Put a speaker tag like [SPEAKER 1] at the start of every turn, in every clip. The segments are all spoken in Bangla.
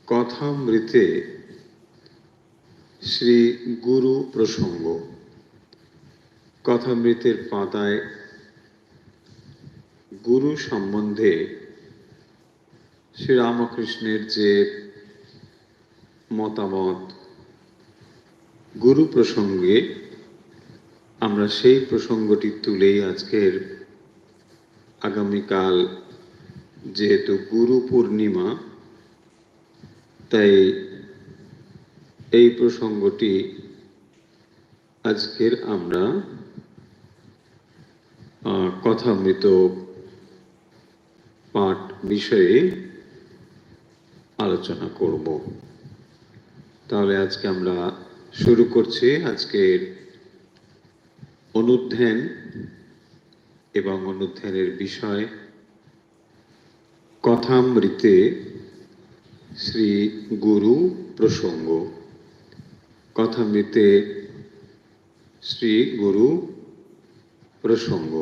[SPEAKER 1] কথামৃতে শ্রী গুরু প্রসঙ্গ। কথামৃতের পাতায় গুরু সম্বন্ধে শ্রীরামকৃষ্ণের যে মতামত গুরু প্রসঙ্গে, আমরা সেই প্রসঙ্গটি তুলেই আজকের আগামীকাল যেহেতু গুরু পূর্ণিমা, তাই এই প্রসঙ্গটি আজকের আমরা কথামৃত পাঠ বিষয়ে আলোচনা করব। তাহলে আজকে আমরা শুরু করছি আজকের অনুধ্যান এবং অনুধ্যানের বিষয় কথামৃতে শ্রী গুরু প্রসঙ্গ। কথামৃতে শ্রী গুরু প্রসঙ্গ।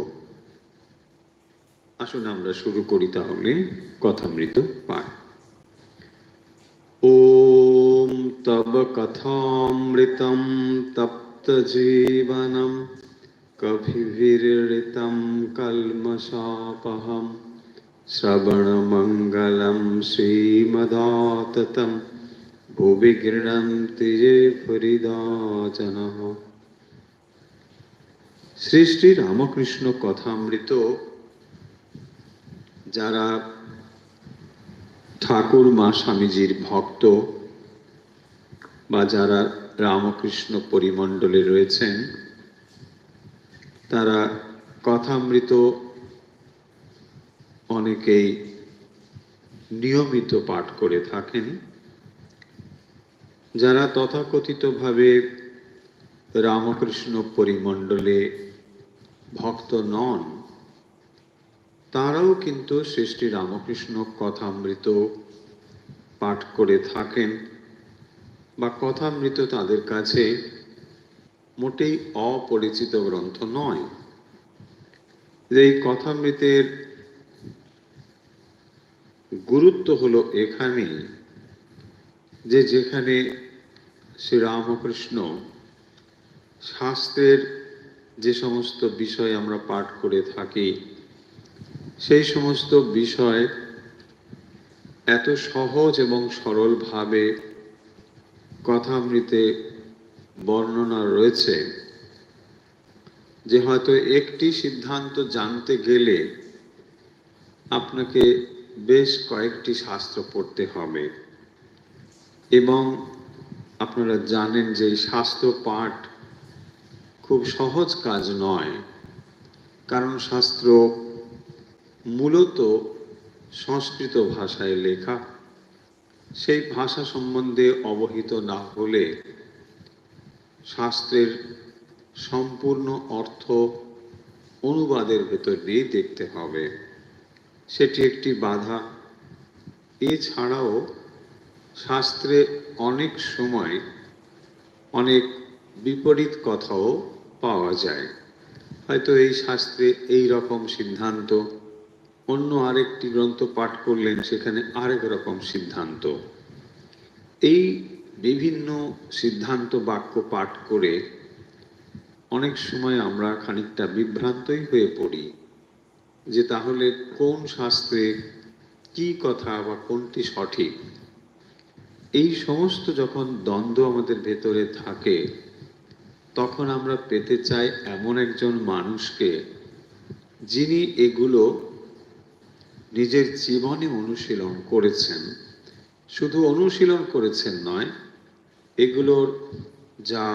[SPEAKER 1] আসুন আমরা শুরু করি তাহলে কথামৃত পাঠ। ওম তব কথামৃতম তপ্ত জীবনম কবিভিরৃতম কল্মষাপহম শ্রবণমঙ্গলম শ্রীমদাততম ভুবি গৃহন্তি যে ফরিদা জনঃ। শ্রী শ্রী রামকৃষ্ণ কথামৃত যারা ঠাকুর মা স্বামীজির ভক্ত বা যারা রামকৃষ্ণ পরিমণ্ডলে রয়েছেন, তারা কথামৃত অনেকেই নিয়মিত পাঠ করে থাকেন। যারা তথাকথিতভাবে রামকৃষ্ণ পরিমণ্ডলে ভক্ত নন, তারাও কিন্তু শ্রী শ্রী রামকৃষ্ণ কথামৃত পাঠ করে থাকেন, বা কথামৃত তাদের কাছে মোটেই অপরিচিত গ্রন্থ নয়। এই কথামৃতের গুরুত্ব হলো এখানেই যে যেখানে শ্রীরামকৃষ্ণ শাস্ত্রের যে সমস্ত বিষয় আমরা পাঠ করে থাকি, সেই সমস্ত বিষয় এত সহজ এবং সরলভাবে কথামৃতে বর্ণনা রয়েছে যে হয়তো একটি সিদ্ধান্ত জানতে গেলে আপনাকে বেশ কয়েকটি শাস্ত্র পড়তে হবে। এবং আপনারা জানেন যে শাস্ত্র পাঠ খুব সহজ কাজ নয়, কারণ শাস্ত্র মূলত সংস্কৃত ভাষায় লেখা। সেই ভাষা সম্বন্ধে অবহিত না হলে শাস্ত্রের সম্পূর্ণ অর্থ অনুবাদের ভেতর দিয়ে দেখতে হবে, সেটি একটি বাধা। এছাড়াও শাস্ত্রে অনেক সময় অনেক বিপরীত কথাও পাওয়া যায়। হয়তো এই শাস্ত্রে এই রকম সিদ্ধান্ত, অন্য আরেকটি গ্রন্থ পাঠ করলেন সেখানে আরেক রকম সিদ্ধান্ত। এই বিভিন্ন সিদ্ধান্ত বাক্য পাঠ করে অনেক সময় আমরা খানিকটা বিভ্রান্তই হয়ে পড়ি যে তাহলে কোন শাস্ত্রে কি কথা বা কোনটি সঠিক। এই সমস্ত যখন দ্বন্দ্ব আমাদের ভেতরে থাকে, তখন আমরা পেতে চাই এমন একজন মানুষকে যিনি এগুলো নিজের জীবনে অনুশীলন করেছেন। শুধু অনুশীলন করেছেন নয়, এগুলোর যা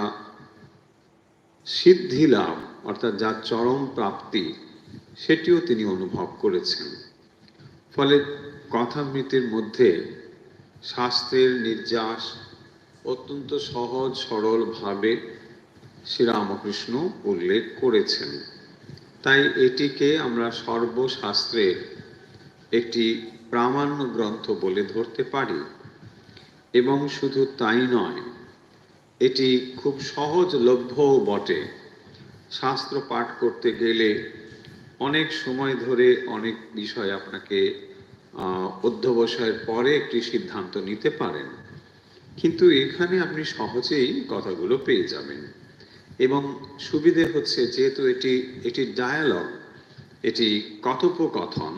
[SPEAKER 1] সিদ্ধি লাভ অর্থাৎ যা চরম প্রাপ্তি, সেটিও তিনি অনুভব করেছেন। ফলে কথামৃতের মধ্যে শাস্ত্রের নির্যাস অত্যন্ত সহজ সরলভাবে শ্রীরামকৃষ্ণ উল্লেখ করেছেন। তাই এটিকে আমরা সর্বশাস্ত্রের একটি প্রামাণ্য গ্রন্থ বলে ধরতে পারি। এবং শুধু তাই নয়, এটি খুব সহজলভ্যও বটে। শাস্ত্র পাঠ করতে গেলে অনেক সময় ধরে অনেক বিষয় আপনাকে অধ্যবসায়ের পরে একটি সিদ্ধান্ত নিতে পারেন, কিন্তু এখানে আপনি সহজেই কথাগুলো পেয়ে যাবেন। এবং সুবিধে হচ্ছে যেহেতু এটি ডায়ালগ, এটি কথোপকথন,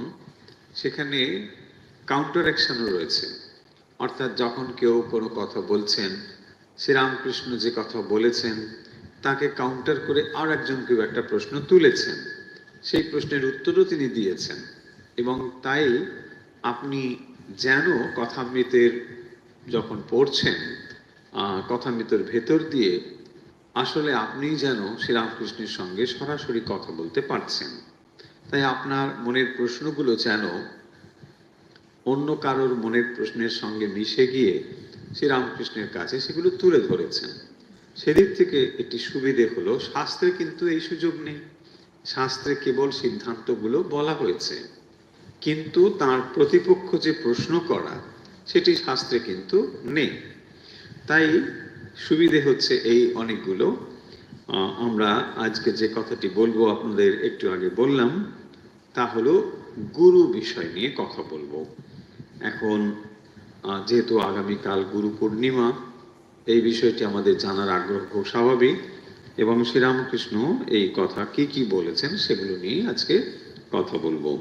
[SPEAKER 1] সেখানে কাউন্টার অ্যাকশনও রয়েছে। অর্থাৎ যখন কেউ কোনো কথা বলছেন, শ্রীরামকৃষ্ণ যে কথা বলেছেন তাকে কাউন্টার করে আর একজন কেউ একটা প্রশ্ন তুলেছেন, সেই প্রশ্নের উত্তরও তিনি দিয়েছেন। এবং তাই আপনি যেন কথামৃতের যখন পড়ছেন, কথামৃতের ভেতর দিয়ে আসলে আপনি যেন শ্রীরামকৃষ্ণের সঙ্গে সরাসরি কথা বলতে পারছেন। তাই আপনার মনের প্রশ্নগুলো যেন অন্য কারোর মনের প্রশ্নের সঙ্গে মিশে গিয়ে শ্রীরামকৃষ্ণের কাছে সেগুলো তুলে ধরেছেন। সেদিক থেকে একটি সুবিধে হলো, শাস্ত্রে কিন্তু এই সুযোগ নেই। শাস্ত্রে কেবল সিদ্ধান্তগুলো বলা হয়েছে, কিন্তু তার প্রতিপক্ষ যে প্রশ্ন করা সেটি শাস্ত্রে কিন্তু নেই। তাই সুবিধে হচ্ছে এই অনেকগুলো। আমরা আজকে যে কথাটি বলবো আপনাদের একটু আগে বললাম, তা হলো গুরু বিষয় নিয়ে কথা বলবো। এখন যেহেতু আগামীকাল গুরু পূর্ণিমা, এই বিষয়টি আমাদের জানার আগ্রহ খুব স্বাভাবিক, এবং শ্রীরামকৃষ্ণ এই কথা কি কি বলেছেন সেগুলো নিয়ে আজকে কথা বলবো।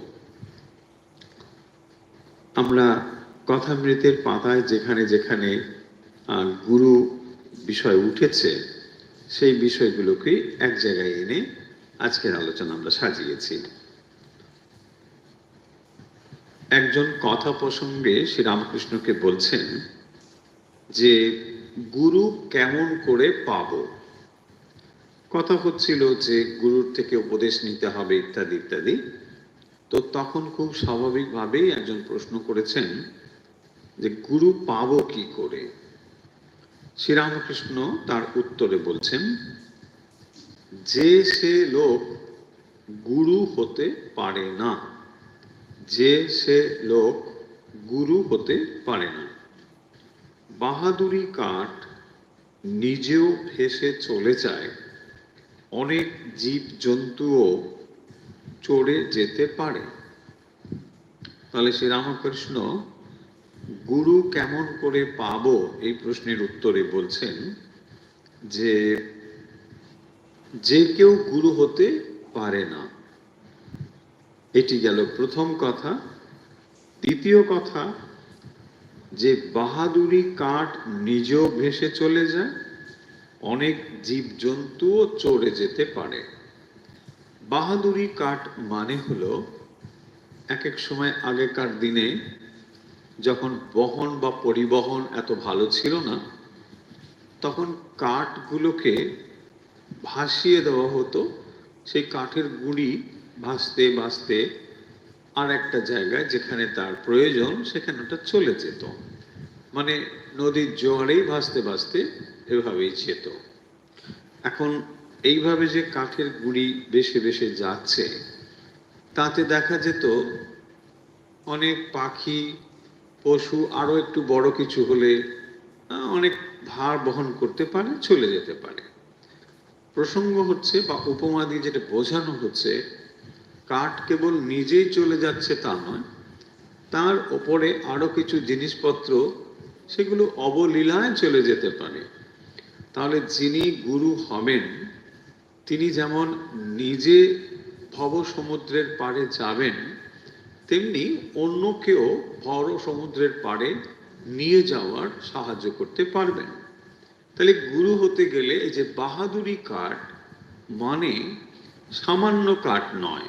[SPEAKER 1] আমরা কথামৃতের পাতায় যেখানে যেখানে গুরু বিষয় উঠেছে সেই বিষয়গুলোকে এক জায়গায় এনে আজকের আলোচনা আমরা সাজিয়েছি। একজন কথা প্রসঙ্গে শ্রীরামকৃষ্ণকে বলছেন যে গুরু কেমন করে পাবো। কথা হচ্ছিল যে গুরুর থেকে উপদেশ নিতে হবে ইত্যাদি ইত্যাদি। তো তখন খুব স্বাভাবিকভাবেই একজন প্রশ্ন করেছেন যে গুরু পাবো কি করে। শ্রীরামকৃষ্ণ তার উত্তরে বলছেন, যে সে লোক গুরু হতে পারে না, যে সে লোক গুরু হতে পারে না। বাহাদুরি কাঠ নিজেও ভেসে চলে যায়, অনেক জীব জন্তুও চড়ে যেতে পারে। তাহলে শ্রীরামকৃষ্ণ গুরু কেমন করে পাবো এই প্রশ্নের উত্তরে বলছেন যে যে কেউ গুরু হতে পারে না। এটি গেল প্রথম কথা। দ্বিতীয় কথা, যে বাহাদুরি কাঠ নিজেও ভেসে চলে যায়, অনেক জীবজন্তুও চড়ে যেতে পারে। বাহাদুরি কাঠ মানে হলো, এক এক সময় আগেকার দিনে যখন বহন বা পরিবহন এত ভালো ছিল না, তখন কাঠগুলোকে ভাসিয়ে দেওয়া হতো। সেই কাঠের গুঁড়ি ভাসতে ভাসতে আর একটা জায়গায় যেখানে তার প্রয়োজন সেখানে ওটা চলে যেত। মানে নদীর জোয়ারেই ভাসতে ভাসতে এভাবেই যেত। এখন এইভাবে যে কাঠের গুঁড়ি বেশে বেশে যাচ্ছে, তাতে দেখা যেত অনেক পাখি পশু আরো একটু বড় কিছু হলে অনেক ভার বহন করতে পারে, চলে যেতে পারে। প্রসঙ্গ হচ্ছে বা উপমা দিয়ে যেটা বোঝানো হচ্ছে, কাঠ কেবল নিজেই চলে যাচ্ছে তা নয়, তার ওপরে আরো কিছু জিনিসপত্র সেগুলো অবলীলায় চলে যেতে পারে। তাহলে যিনি গুরু হবেন তিনি যেমন নিজে ভব সমুদ্রের পাড়ে যাবেন, তেমনি অন্যকেও ভব সমুদ্রের পাড়ে নিয়ে যাওয়ার সাহায্য করতে পারবেন। তাহলে গুরু হতে গেলে এই যে বাহাদুরি কাঠ মানে সামান্য কাঠ নয়।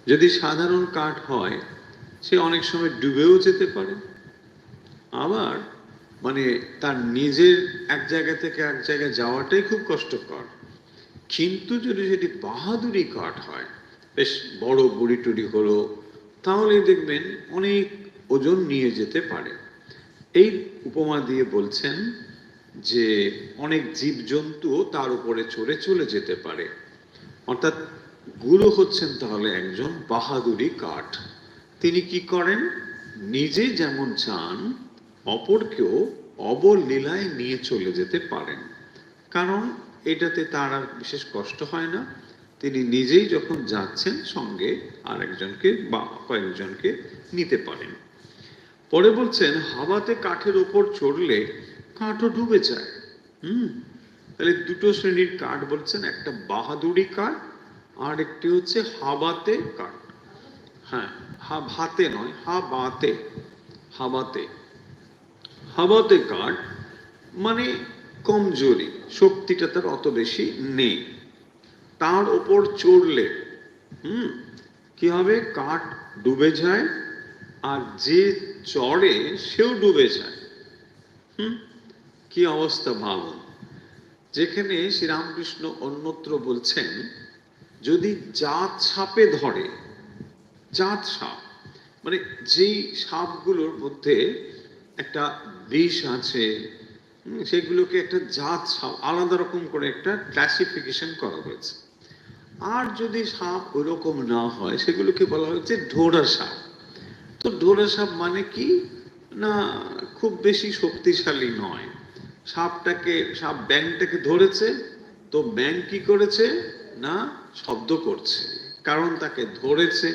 [SPEAKER 1] যদি সাধারণ কাঠ হয় সে অনেক সময় ডুবেও যেতে পারে, আবার মানে তার নিজের এক জায়গা থেকে এক জায়গায় যাওয়াটাই খুব কষ্টকর। কিন্তু যদি সেটি বাহাদুরি কাঠ হয়, বেশ বড় গুড়ি টুড়ি হলো, তাহলে দেখবেন অনেক ওজন নিয়ে যেতে পারে। এই উপমা দিয়ে বলছেন যে অনেক জীবজন্তুও তার উপরে চড়ে চলে যেতে পারে। অর্থাৎ গুরু হচ্ছেন তাহলে একজন বাহাদুরি কাঠ। তিনি কি করেন, নিজে যেমন চান অপরকেও অবলীলায় নিয়ে চলে যেতে পারেন। কারণ এটাতে তার আর বিশেষ কষ্ট হয় না। তিনি নিজেই যখন যাচ্ছেন সঙ্গে আরেকজনকে বা কয়েকজনকে নিতে পারেন। পরে বলছেন হাওয়াতে কাঠের ওপর চড়লে কাঠও ডুবে যায়। তাহলে দুটো শ্রেণীর কাঠ বলছেন, একটা বাহাদুরি কাঠ আর একটি হচ্ছে হাওয়াতে কাঠ। হ্যাঁ, হাতে নয়, হাওয়াতে। হাওয়াতে হাওয়াতে কাঠ মানে কমজোরি, শক্তিটা তার অত বেশি নেই। তার ওপর চড়লে কি হবে? কাঠ ডুবে যায়, আর যে চড়ে সেও ডুবে যায়। কি অবস্থা ভাবুন। যেখানে শ্রীরামকৃষ্ণ অন্যত্র বলছেন, যদি জাত সাপে ধরে, জাত সাপ মানে যেই সাপগুলোর মধ্যে একটা বিষ আছে, সেগুলোকে একটা জাত সাপ, আলাদা রকম করে একটা ক্লাসিফিকেশন করা হয়েছে। আর যদি সাপ ওইরকম না হয়, সেগুলোকে বলা হয়েছে ঢোড়া সাপ। তো ঢোড়া সাপ মানে কি না, খুব বেশি শক্তিশালী নয়। সাপ ব্যাঙটাকে ধরেছে, তো ব্যাঙ কি করেছে না, শব্দ করছে, কারণ তাকে ধরেছে।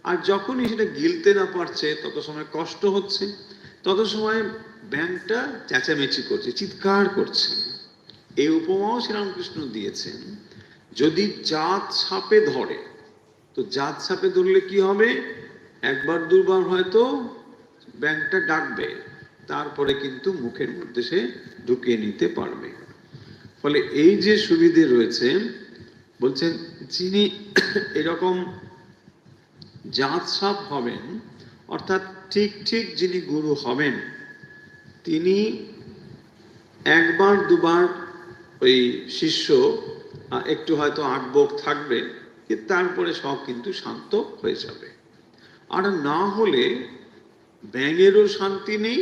[SPEAKER 1] আর যখনই সেটা গিলতে না পারছে, তত সময় কষ্ট হচ্ছে, তত সময় ব্যাঙটা চেঁচামেচি করছে, চিৎকার করছে। এই উপমাও শ্রীরামকৃষ্ণ দিয়েছেন। যদি জাত সাপে ধরে, তো জাত সাপে ধরলে কি হবে? একবার দুবার হয়তো ব্যাঙটা ডাকবে, তারপরে কিন্তু মুখের মধ্যে সে ঢুকিয়ে নিতে পারবে। ফলে এই যে সুবিধে রয়েছে, বলছেন যিনি এরকম জাত সাপ হবেন, অর্থাৎ ঠিক ঠিক যিনি গুরু হবেন, তিনি একবার দুবার ওই শিষ্য একটু হয়তো আটবক থাকবে, তারপরে সব কিন্তু শান্ত হয়ে যাবে। আর না হলে ব্যাঙেরও শান্তি নেই,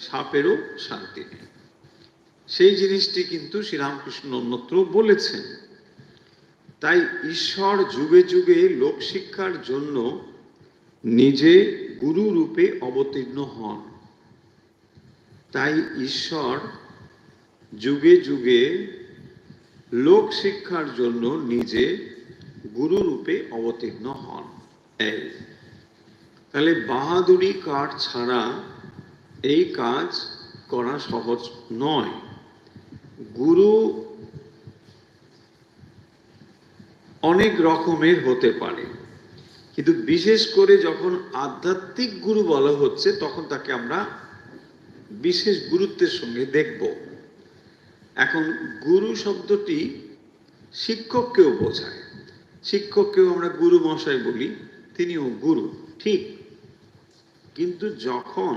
[SPEAKER 1] সাপেরও শান্তি নেই। সেই জিনিসটি কিন্তু শ্রীরামকৃষ্ণ অন্যত্র বলেছেন। তাই ঈশ্বর যুগে যুগে লোকশিক্ষার জন্য নিজে গুরু রূপে অবতীর্ণ হন। তাই ঈশ্বর যুগে যুগে লোক শিক্ষার জন্য নিজে গুরু রূপে অবতীর্ণ হন। তাহলে বাহাদুরি কাঠ ছাড়া এই কাজ করা সহজ নয়। গুরু অনেক রকমের হতে পারে, কিন্তু বিশেষ করে যখন আধ্যাত্মিক গুরু বলা হচ্ছে, তখন তাকে আমরা বিশেষ গুরুত্বের সঙ্গে দেখব। এখন গুরু শব্দটি শিক্ষককেও বোঝায়। শিক্ষককেও আমরা গুরু মশাই বলি, তিনিও গুরু, ঠিক। কিন্তু যখন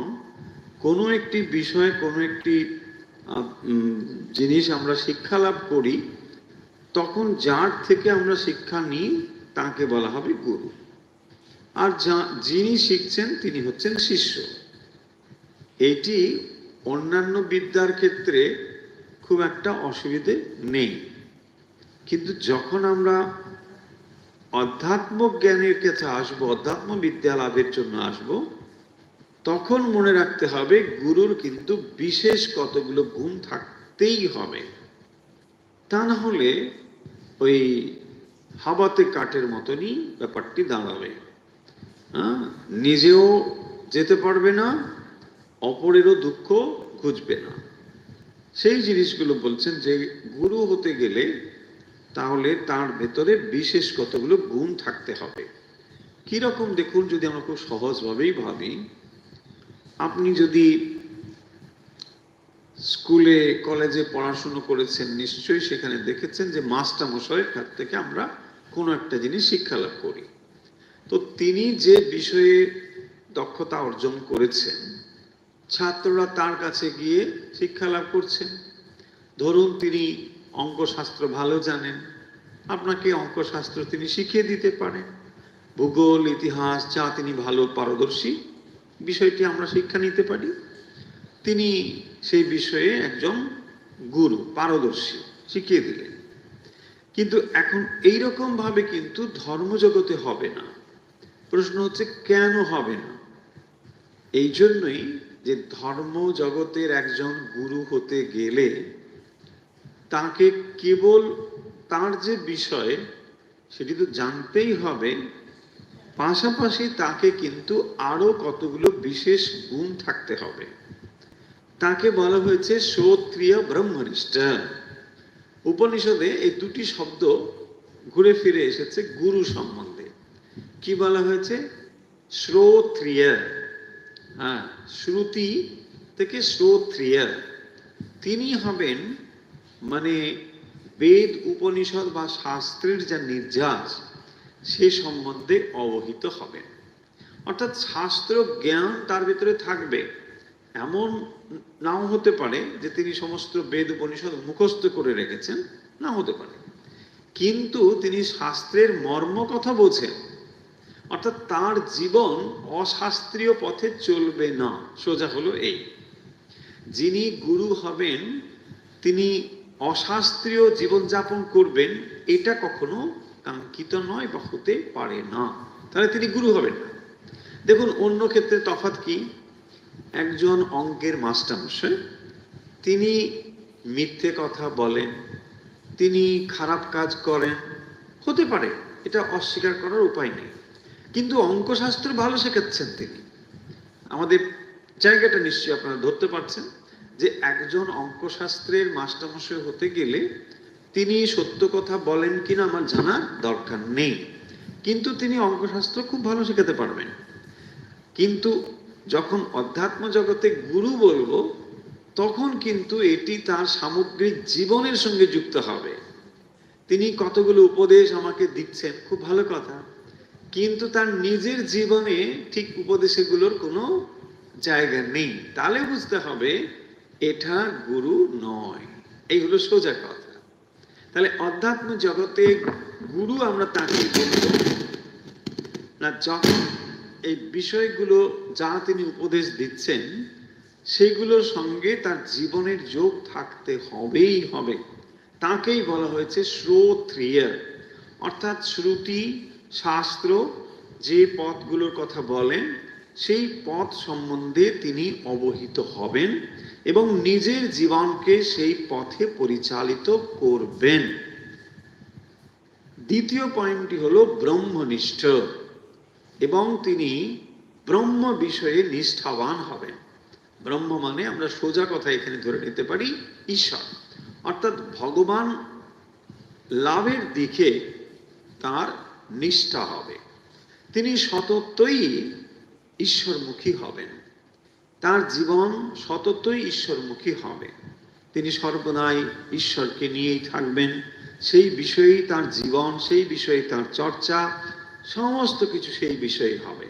[SPEAKER 1] কোনো একটি বিষয়ে কোনো একটি জিনিস আমরা শিক্ষা লাভ করি, তখন যার থেকে আমরা শিক্ষা নিই তাকে বলা হবে গুরু। আর যিনি শিখছেন তিনি হচ্ছেন শিষ্য। এটি অন্যান্য বিদ্যার ক্ষেত্রে খুব একটা অসুবিধে নেই। কিন্তু যখন আমরা অধ্যাত্ম জ্ঞানের কাছে আসবো, অধ্যাত্ম বিদ্যা লাভের জন্য আসব, তখন মনে রাখতে হবে গুরুর কিন্তু বিশেষ কতগুলো গুণ থাকতেই হবে। তা না হলে ওই হাওয়াতে কাঠের মতনই ব্যাপারটি দাঁড়াবে। নিজেও যেতে পারবে না, অপরেরও দুঃখ ঘুচবে না। সেই জিনিসগুলো বলছেন যে গুরু হতে গেলে তাহলে তার ভেতরে বিশেষ কতগুলো গুণ থাকতে হবে। কিরকম দেখুন, যদি আমরা খুব সহজভাবেই ভাবি, আপনি যদি স্কুলে কলেজে পড়াশুনো করেছেন, নিশ্চয়ই সেখানে দেখেছেন যে মাস্টার মশাইয়ের কাছ থেকে আমরা কোনো একটা জিনিস শিক্ষা লাভ করি। তো তিনি যে বিষয়ে দক্ষতা অর্জন করেছেন, ছাত্ররা তার কাছে গিয়ে শিক্ষা লাভ করছেন। ধরুন তিনি অঙ্কশাস্ত্র ভালো জানেন, আপনাকে অঙ্কশাস্ত্র তিনি শিখিয়ে দিতে পারেন। ভূগোল, ইতিহাস যা তিনি ভালো পারদর্শী, বিষয়টি আমরা শিক্ষা নিতে পারি। তিনি সেই বিষয়ে একজন গুরু, পারদর্শী, শিখিয়ে দিলেন। কিন্তু এখন এইরকম ভাবে কিন্তু ধর্মজগতে হবে না। প্রশ্ন হচ্ছে কেন হবে না? এই জন্যই যে ধর্ম জগতের একজন গুরু হতে গেলে তাকে কেবল তার যে বিষয় সেটি তো জানতেই হবে, পাশাপাশি তাকে কিন্তু আরো কতগুলো বিশেষ গুণ থাকতে হবে। তাকে বলা হয়েছে শ্রোত্রিয় ব্রহ্মনিষ্ঠ। উপনিষদে এই দুটি শব্দ ঘুরে ফিরে এসেছে গুরু সম্বন্ধে। কি বলা হয়েছে? শ্রোত্রিয়। হ্যাঁ, শ্রুতি থেকে শ্রোত্রিয়। তিনি হবেন মানে বেদ উপনিষদ বা শাস্ত্রের যা নির্যাস সে সম্বন্ধে অবহিত হবেন। অর্থাৎ শাস্ত্র জ্ঞান তার ভিতরে থাকবে। এমন নাও হতে পারে যে তিনি সমস্ত বেদ উপনিষদ মুখস্থ করে রেখেছেন, না হতে পারে, কিন্তু তিনি শাস্ত্রের মর্ম কথা বোঝেন। অর্থাৎ তার জীবন অশাস্ত্রীয় পথে চলবে না। সোজা হলো এই, যিনি গুরু হবেন তিনি অশাস্ত্রীয় জীবনযাপন করবেন, এটা কখনো কাঙ্ক্ষিত নয় বা হতে পারে না। তাহলে তিনি গুরু হবেন না। দেখুন অন্য ক্ষেত্রে তফাৎ কি? একজন অঙ্কের মাস্টারমশাই, তিনি মিথ্যে কথা বলেন, তিনি খারাপ কাজ করেন, হতে পারে, এটা অস্বীকার করার উপায় নেই, কিন্তু অঙ্কশাস্ত্র ভালো শেখাচ্ছেন তিনি। আমাদের জায়গাটা নিশ্চয়ই আপনারা ধরতে পারছেন যে একজন অঙ্কশাস্ত্রের মাস্টারমশাই হতে গেলে তিনি সত্য কথা বলেন কিনা আমার জানার দরকার নেই, কিন্তু তিনি অঙ্কশাস্ত্র খুব ভালো শেখাতে পারবেন। কিন্তু যখন অধ্যাত্ম জগতে গুরু বলবো তখন কিন্তু এটি তার সামগ্রিক জীবনের সঙ্গে যুক্ত হবে। তিনি কতগুলো উপদেশ আমাকে দিচ্ছেন, খুব ভালো কথা, কিন্তু তার নিজের জীবনে ঠিক উপদেশগুলোর কোনো জায়গা নেই। তাহলে বুঝতে হবে এটা গুরু নয়। এই হলো সোজা কথা। তাহলে অধ্যাত্ম জগতে গুরু আমরা তাকে বলবো না যখন এই বিষয়গুলো যা তিনি উপদেশ দিচ্ছেন সেগুলোর সঙ্গে তার জীবনের যোগ থাকতে হবেই হবে। তাকেই বলা হয়েছে শ্রোত্রিয়। অর্থাৎ শ্রুতি শাস্ত্র যে পথগুলোর কথা বলেন সেই পথ সম্বন্ধে তিনি অবহিত হবেন এবং নিজের জীবনকে সেই পথে পরিচালিত করবেন। দ্বিতীয় পয়েন্টটি হলো ব্রহ্মনিষ্ঠ, এবং তিনি ব্রহ্ম বিষয়ে নিষ্ঠাবান হবেন। ব্রহ্ম মানে আমরা সোজা কথা এখানে ধরে নিতে পারি ঈশ্বর, অর্থাৎ ভগবান লাভের দিকে তার নিষ্ঠা হবে। তিনি সততই ঈশ্বরমুখী হবেন, তার জীবন সততই ঈশ্বরমুখী হবে। তিনি সর্বদাই ঈশ্বরকে নিয়েই থাকবেন, সেই বিষয়েই তার জীবন, সেই বিষয়ে তার চর্চা, সমস্ত কিছু সেই বিষয়ে হবে।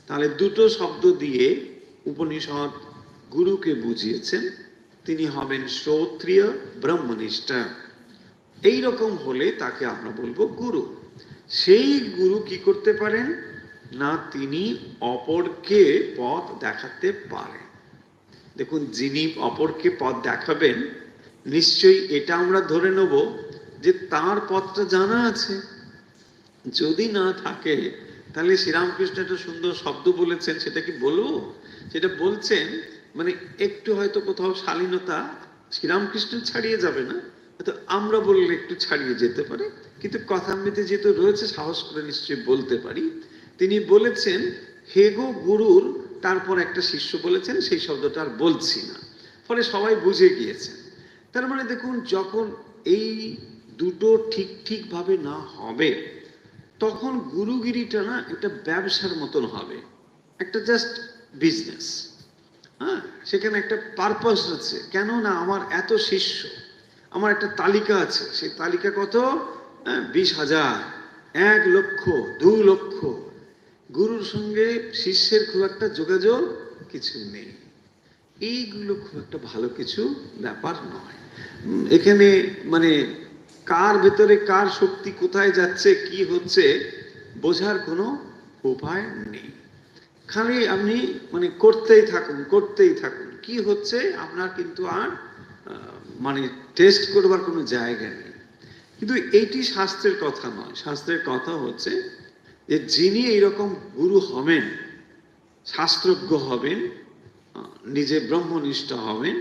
[SPEAKER 1] তাহলে দুটো শব্দ দিয়ে উপনিষদ গুরুকে বুঝিয়েছেন, তিনি হবেন শ্রোত্রিয় ব্রহ্মনিষ্ঠ। এইরকম হলে তাকে আমরা বলবো গুরু। সেই গুরু কি করতে পারেন না, তিনি অপরকে পথ দেখাতে পারেন। দেখুন যিনি অপরকে পথ দেখাবেন নিশ্চয়ই এটা আমরা ধরে নেব যে তার পথটা জানা আছে। যদি না থাকে তাহলে শ্রীরামকৃষ্ণ একটা সুন্দর শব্দ বলেছেন, সেটা কি বলবো? সেটা বলছেন মানে একটু হয়তো কোথাও শালীনতা শ্রীরামকৃষ্ণ ছাড়িয়ে যাবে না, হয়তো আমরা বললে একটু ছাড়িয়ে যেতে পারে, কিন্তু কথামৃতে যেহেতু রয়েছে সাহস করে নিশ্চয়ই বলতে পারি। তিনি বলেছেন হে গো গুরুর, তারপর একটা শিষ্য বলেছেন, সেই শব্দটা আর বলছি না, ফলে সবাই বুঝে গিয়েছেন। তার মানে দেখুন যখন এই দুটো ঠিক ঠিক ভাবে না হবে তখন গুরুগিরিটা না একটা ব্যবসার মতন হবে, একটা জাস্ট বিজনেস। হ্যাঁ, সেখানে একটা পারপাস আছে। কেন না আমার এত শিষ্য, আমার একটা তালিকা আছে, সেই তালিকা কত? 20,000, 1 লক্ষ, 2 লক্ষ। গুরুর সঙ্গে শিষ্যের খুব একটা যোগাযোগ কিছু নেই। এইগুলো খুব একটা ভালো কিছু ব্যাপার নয়। এখানে মানে কার ভেতরে কার শক্তি কোথায় যাচ্ছে, কি হচ্ছে বোঝার কোনো উপায় নেই। খালি আপনি মানে করতেই থাকুন, করতেই থাকুন, কি হচ্ছে আপনার কিন্তু আর মানে টেস্ট করবার কোনো জায়গা নেই। কিন্তু এইটি শাস্ত্রের কথা নয়। শাস্ত্রের কথা হচ্ছে যে যিনি এইরকম গুরু হবেন, শাস্ত্রজ্ঞ হবেন, নিজে ব্রহ্মনিষ্ঠ হবেন,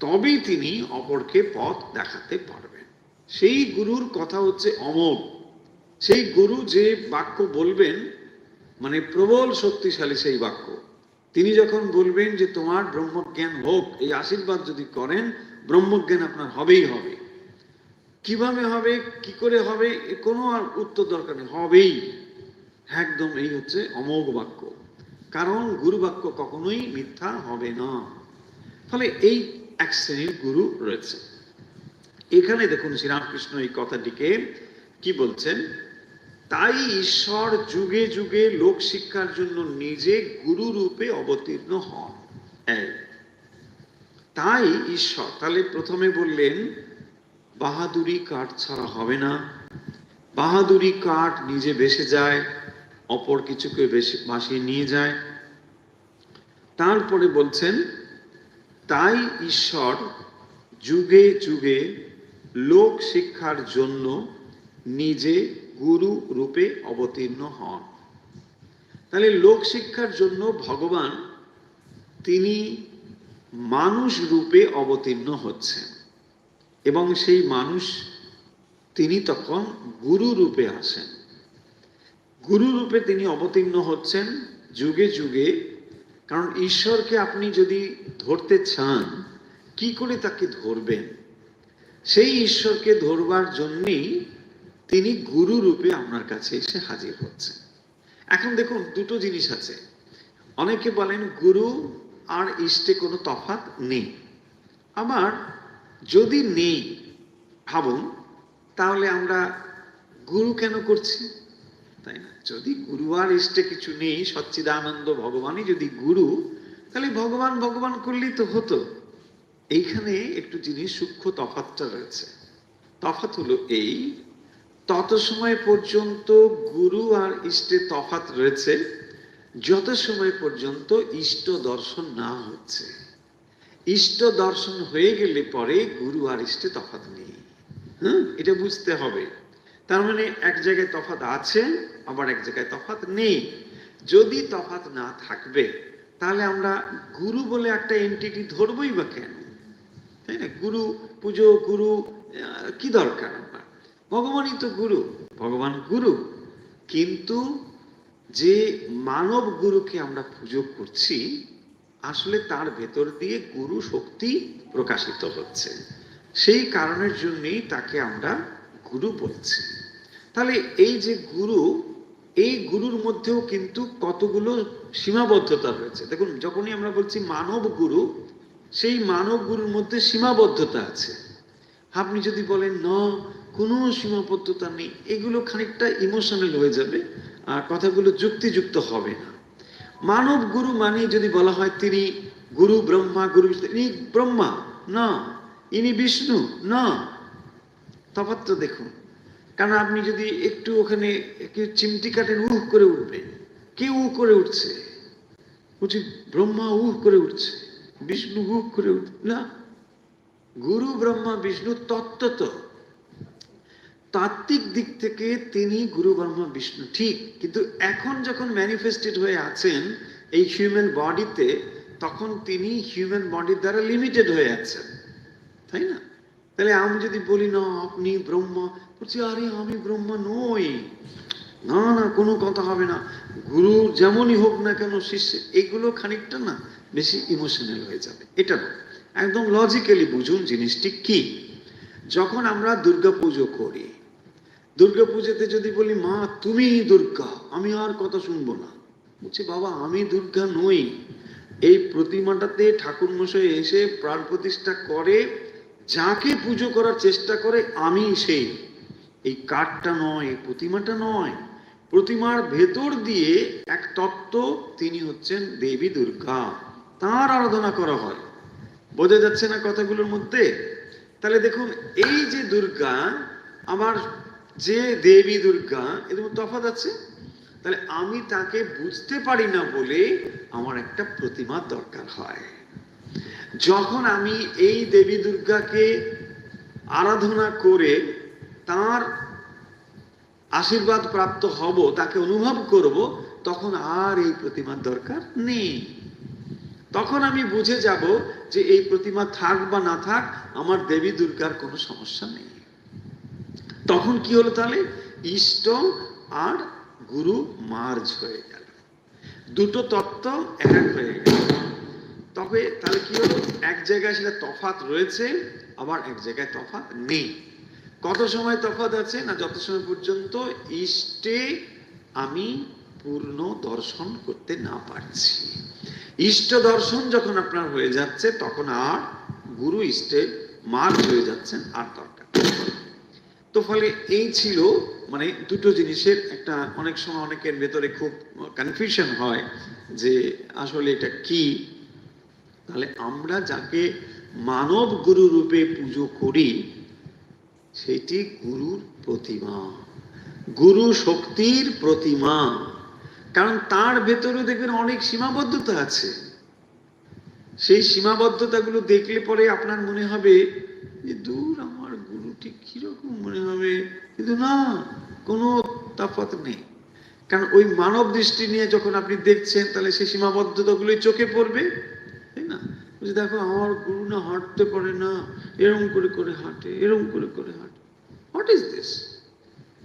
[SPEAKER 1] তবেই তিনি অপরকে পথ দেখাতে পারবেন। সেই গুরুর কথা হচ্ছে অমোঘ। সেই গুরু যে বাক্য বলবেন মানে প্রবল শক্তিশালী সেই বাক্য। তিনি যখন বলবেন যে তোমার ব্রহ্মজ্ঞান হোক, এই আশীর্বাদ যদি করেন, ব্রহ্মজ্ঞান আপনার হবেই হবে। কিভাবে হবে, কি করে হবে, কোনো আর উত্তর দরকার নেই, হবেই একদম। এই হচ্ছে অমোঘ বাক্য, কারণ গুরু বাক্য কখনোই মিথ্যা হবে না। ফলে এই এক শ্রেণীর গুরু রয়েছে। এখানে দেখুন শ্রীরামকৃষ্ণ এই কথাটিকে কি বলছেন, তাই ঈশ্বর যুগে যুগে লোক শিক্ষার জন্য নিজে গুরু রূপে অবতীর্ণ হন। তাই ঈশ্বর, তাহলে প্রথমে বললেন বাহাদুরি কাঠ ছাড়া হবে না, বাহাদুরি কাঠ নিজে ভেসে যায়, অপর কিছুকে ভাসিয়ে নিয়ে যায়। তারপরে বলছেন তাই ঈশ্বর যুগে যুগে লোক শিক্ষার জন্য নিজে গুরু রূপে অবতীর্ণ হন। তাহলে লোক শিক্ষার জন্য ভগবান তিনি মানুষ রূপে অবতীর্ণ হচ্ছেন, এবং সেই মানুষ তিনি তখন গুরু রূপে আসেন। গুরু রূপে তিনি অবতীর্ণ হচ্ছেন যুগে যুগে। কারণ ঈশ্বরকে আপনি যদি ধরতে চান, কি করে তাকে ধরবেন? সেই ঈশ্বরকে ধরবার জন্যই তিনি গুরু রূপে আপনার কাছে এসে হাজির হচ্ছেন। এখন দেখুন দুটো জিনিস আছে। অনেকে বলেন গুরু আর ইষ্টে কোনো তফাৎ নেই। আবার যদি নেই ভাবুন, তাহলে আমরা গুরু কেন করছি, তাই না? যদি গুরু আর ইষ্টে কিছু নেই, সচ্চিদানন্দ ভগবানই যদি গুরু, তাহলে ভগবান ভগবান করলেই তো হতো। এইখানে একটু জিনিস সূক্ষ্ম তফাৎটা রয়েছে। তফাৎ হলো এই, তত সময় পর্যন্ত গুরু আর ইষ্টে তফাৎ রয়েছে যত সময় পর্যন্ত ইষ্ট দর্শন না হচ্ছে। ইষ্ট দর্শন হয়ে গেলে পরে গুরু আর ইষ্টে তফাৎ নেই। এটা বুঝতে হবে। তার মানে এক জায়গায় তফাৎ আছে, আবার এক জায়গায় তফাৎ নেই। যদি তফাৎ না থাকবে তাহলে আমরা গুরু বলে একটা এন্টিটি ধরবই বা কেন, তাই না? গুরু পুজো, গুরু কি দরকার? আমরা ভগবানই তো গুরু, ভগবান গুরু। কিন্তু যে মানব গুরুকে আমরা পুজো করছি, আসলে তার ভেতর দিয়ে গুরু শক্তি প্রকাশিত হচ্ছে। সেই কারণের জন্যই তাকে আমরা গুরু বলছি। তাহলে এই যে গুরু, এই গুরুর মধ্যেও কিন্তু কতগুলো সীমাবদ্ধতা রয়েছে। দেখুন, যখনই আমরা বলছি মানব গুরু, সেই মানব গুরুর মধ্যে সীমাবদ্ধতা আছে। আপনি যদি বলেন না, কোনো সীমাবদ্ধতা নেই, এগুলো খানিকটা ইমোশনাল হয়ে যাবে আর কথাগুলো যুক্তিযুক্ত হবে না। মানব গুরু মানে যদি বলা হয় তিনি গুরু ব্রহ্মা, গুরু বিষ্ণু, ইনি ব্রহ্মা না, ইনি বিষ্ণু না, তফাৎ দেখুন। কারণ আপনি যদি একটু ওখানে চিমটি কাটেন, উহ করে উঠবে। কে উহ করে উঠছে? বলছি ব্রহ্মা উহ করে উঠছে, বিষ্ণু উহ করে উঠছে না। গুরু ব্রহ্মা বিষ্ণু তত্ত্বত, তাত্ত্বিক দিক থেকে তিনি গুরু ব্রহ্মা বিষ্ণু ঠিক। কিন্তু এখন যখন ম্যানিফেস্টেড হয়ে আছেন এই হিউম্যান বডিতে, তখন তিনি হিউম্যান বডির দ্বারা লিমিটেড হয়ে আছেন, তাই না? তাহলে আমি যদি বলি না আপনি ব্রহ্মা, বলছি আরে আমি ব্রহ্মা নই, না না, কোনো কথা হবে না। গুরু যেমনই হোক না কেন শিষ্য, এগুলো খানিকটা না বেশি ইমোশনাল হয়ে যাবে। এটা না, একদম লজিক্যালি বুঝুন জিনিসটি কি। যখন আমরা দুর্গা পুজো করি, দুর্গা পুজোতে যদি বলি মা তুমি দুর্গা, আমি আর কথা শুনবো না। বলছি বাবা আমি দুর্গা নই। এই প্রতিমাটাতে ঠাকুর মশাই এসে প্রাণ প্রতিষ্ঠা করে, যাকে পুজো করার চেষ্টা করে আমি সেই, এই কাঠটা নয়, প্রতিমাটা নয়। প্রতিমার ভেতর দিয়ে এক তত্ত্ব, তিনি হচ্ছেন দেবী দুর্গা, তার আরাধনা করা হয়। বোঝা যাচ্ছে না কথাগুলোর মধ্যে? তাহলে দেখুন, এই যে দুর্গা আমার, যে দেবী দুর্গা, এর মধ্যে তফাৎ আছে। তাহলে আমি তাকে বুঝতে পারি না বলে আমার একটা প্রতিমার দরকার হয়। যখন আমি এই দেবী দুর্গাকে আরাধনা করে তার আশীর্বাদ প্রাপ্ত হব, তাকে অনুভব করব, তখন আর এই প্রতিমার দরকার নেই। তখন আমি বুঝে যাব যে এই প্রতিমা থাক বা না থাক, আমার দেবী দুর্গার কোনো সমস্যা নেই। তখন কি হলো? তাহলে ইষ্ট আর গুরু মার্জ হয়ে গেল। দুটো তত্ত্ব এক হয়ে গেল। তবে তাহলে কি হলো, এক জায়গায় সেটা তফাৎ রয়েছে, আবার এক জায়গায় তফাৎ নেই। কত সময় তফাৎ আছে না, যত সময় পর্যন্ত ইষ্টে আমি পূর্ণ দর্শন করতে না পারছি। ইষ্ট দর্শন যখন আপনার হয়ে যাচ্ছে, তখন আর গুরু ইষ্টে মার্জ হয়ে যাচ্ছেন, আর দরকার। তো ফলে এই ছিল মানে দুটো জিনিসের একটা, অনেক সময় অনেকের ভেতরে খুব কনফিউশন হয় যে আসলে এটা কি। তাহলে আমরা যাকে মানব গুরু রূপে পুজো করি, সেটি গুরুর প্রতিমা, গুরু শক্তির প্রতিমা। কারণ তার ভেতরে দেখবেন অনেক সীমাবদ্ধতা আছে। সেই সীমাবদ্ধতাগুলো দেখলে পরে আপনার মনে হবে যে দূর, আমার গুরুটি কিরকম মনে হবে, কিন্তু না, কোনো তফাৎ নেই। কারণ ওই মানব দৃষ্টি নিয়ে যখন আপনি দেখছেন, তাহলে সেই সীমাবদ্ধতাগুলোই চোখে পড়বে, তাই না? দেখো, আমার গুরু না হাঁটতে পারে না, এরম করে করে হাঁটে, এরম করে করে হাঁটে। What is this?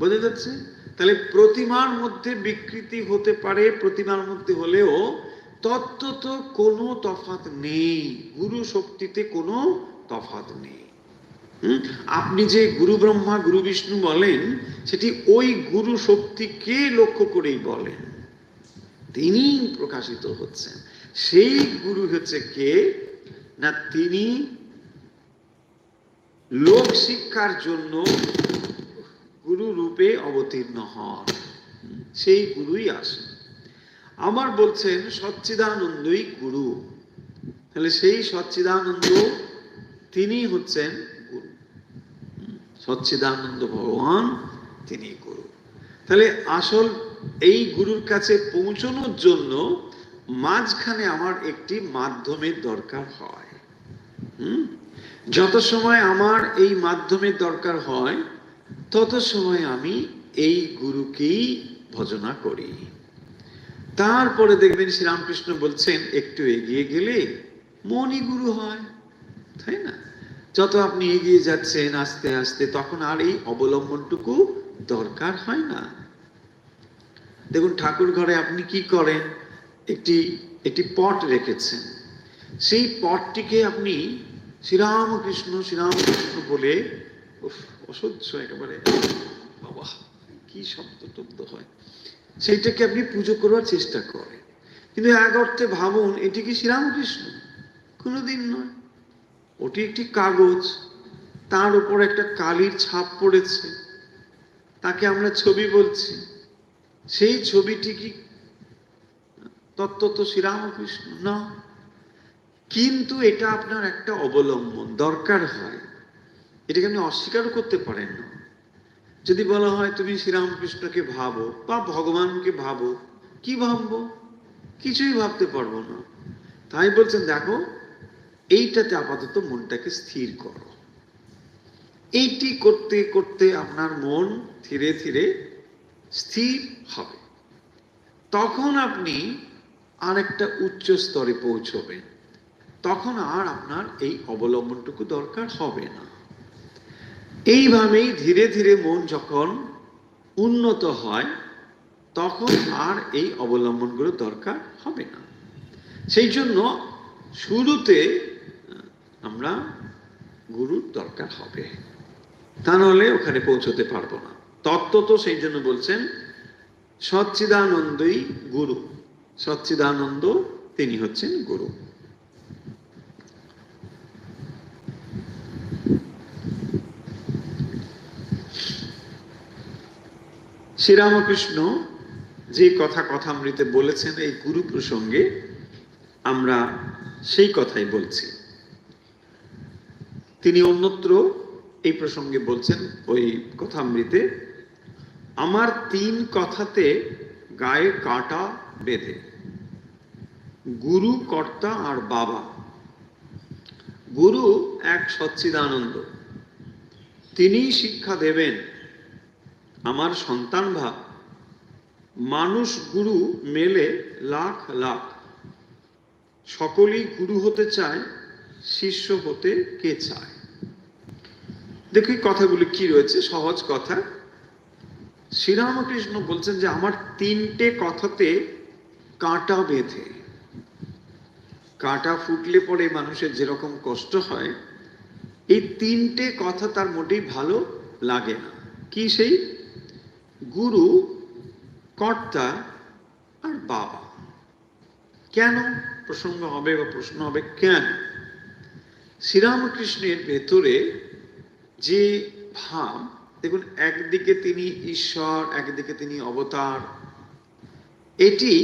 [SPEAKER 1] বোঝা যাচ্ছে? তাহলে প্রতিমার মধ্যে বিকৃতি হতে পারে, প্রতিমার মধ্যে হলেও তত্ত্বত কোনো তফাৎ নেই, গুরু শক্তিতে কোনো তফাৎ নেই। আপনি যে গুরু ব্রহ্মা গুরু বিষ্ণু বলেন, সেটি ওই গুরু শক্তিকে লক্ষ্য করেই বলেন, তিনি প্রকাশিত হচ্ছেন। সেই গুরু হচ্ছে কে না, তিনি লোক শিক্ষার জন্য গুরু রূপে অবতীর্ণ হন, সেই গুরুই আসেন। আমার বলছেন সচ্চিদানন্দই গুরু, তাহলে সেই সচ্চিদানন্দ তিনি হচ্ছেন গুরু, সচ্চিদানন্দ ভগবান তিনি গুরু। তাহলে আসল এই গুরুর কাছে পৌঁছানোর জন্য মাঝখানে আমার একটি মাধ্যমের দরকার হয়। যত সময় আমার এই মাধ্যমের দরকার হয়, তত সময় আমি এই গুরুকেই ভজনা করি। তারপরে দেখবেন শ্রীরামকৃষ্ণ বলছেন, একটু এগিয়ে গেলে মনই গুরু হয়, তাই না? যত আপনি এগিয়ে যাচ্ছেন আস্তে আস্তে, তখন আর এই অবলম্বনটুকু দরকার হয় না। দেখুন, ঠাকুর ঘরে আপনি কি করেন, একটি পট রেখেছেন, সেই পটটিকে আপনি শ্রীরামকৃষ্ণ শ্রীরামকৃষ্ণ বলে অসহ্য একেবারে, বাবা কি শব্দ টব্দ হয়, সেইটাকে আপনি পুজো করবার চেষ্টা করেন। কিন্তু এক অর্থে ভাবুন, এটি কি শ্রীরামকৃষ্ণ? কোনোদিন নয়। ওটি একটি কাগজ, তার উপর একটা কালির ছাপ পড়েছে, তাকে আমরা ছবি বলছি। সেই ছবিটি কি তত্ত্বত শ্রীরামকৃষ্ণ? না। কিন্তু এটা আপনার একটা অবলম্বন দরকার হয়, এটাকে আপনি অস্বীকারও করতে পারেন না। যদি বলা হয় তুমি শ্রীরামকৃষ্ণকে ভাবো বা ভগবানকে ভাবো, কি ভাববো? কিছুই ভাবতে পারবো না। তাই বলছেন, দেখো, এইটাতে আপাতত মনটাকে স্থির করো। এইটি করতে করতে আপনার মন ধীরে ধীরে স্থির হবে, তখন আপনি আর একটা উচ্চ স্তরে পৌঁছবেন, তখন আর আপনার এই অবলম্বনটুকু দরকার হবে না। এইভাবেই ধীরে ধীরে মন যখন উন্নত হয়, তখন আর এই অবলম্বনগুলো দরকার হবে না। সেই জন্য শুরুতে আমরা গুরুর দরকার হবে, তা নাহলে ওখানে পৌঁছতে পারবো না। তত্ত্ব তো সেই জন্য বলছেন সচ্চিদানন্দই গুরু, সচ্চিদানন্দ তিনি হচ্ছেন গুরু। শ্রীরামকৃষ্ণ যে কথামৃতে বলেছেন এই গুরু প্রসঙ্গে, আমরা সেই কথাই বলছি। তিনি অন্যত্র এই প্রসঙ্গে বলছেন ওই কথামৃতে, আমার 3 কথাতে গায়ে কাটা বেঁধে, গুরু, কর্তা আর বাবা। গুরু এক সচ্চিদানন্দ, তিনি শিক্ষা দেবেন আমার সন্তান ভাব। মানুষ গুরু মেলে লাখ লাখ, সকলেই গুরু হতে চায়, শিষ্য হতে কে চায়? দেখি কথাগুলি কি রয়েছে, সহজ কথা। শ্রীরামকৃষ্ণ বলছেন যে আমার 3টে কথাতে কাঁটা বেঁধে। কাঁটা ফুটলে পরে মানুষের যেরকম কষ্ট হয়, এই তিনটে কথা তার মোটেই ভালো লাগে না। কি সেই? গুরু, কর্তা আর বাবা। কেন প্রসঙ্গ হবে বা প্রশ্ন হবে কেন? শ্রীরামকৃষ্ণের ভেতরে যে ভাব, দেখুন, একদিকে তিনি ঈশ্বর, একদিকে তিনি অবতার। এটি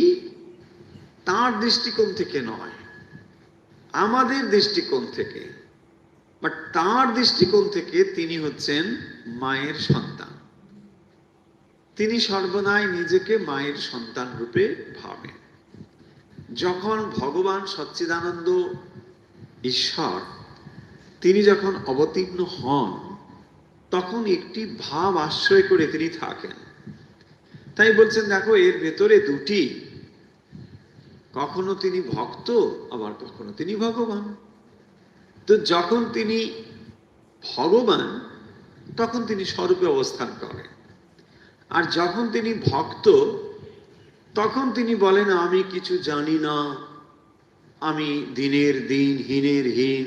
[SPEAKER 1] তার দৃষ্টিকোণ থেকে নয়, আমাদের দৃষ্টিকোণ থেকে। বাট তার দৃষ্টিকোণ থেকে তিনি হচ্ছেন মায়ের সন্তান। তিনি সর্বদাই নিজেকে মায়ের সন্তান রূপে ভাবেন। যখন ভগবান সচ্চিদানন্দ ঈশ্বর তিনি যখন অবতীর্ণ হন, তখন একটি ভাব আশ্রয় করে তিনি থাকেন। তাই বলছেন, দেখো, এর ভেতরে দুটি, কখনো তিনি ভক্ত, আবার কখনো তিনি ভগবান। তো যখন তিনি ভগবান, তখন তিনি স্বরূপে অবস্থান করেন। আর যখন তিনি ভক্ত, তখন তিনি বলেন, আমি কিছু জানি না, আমি দিনের দিন, হীনের হীন,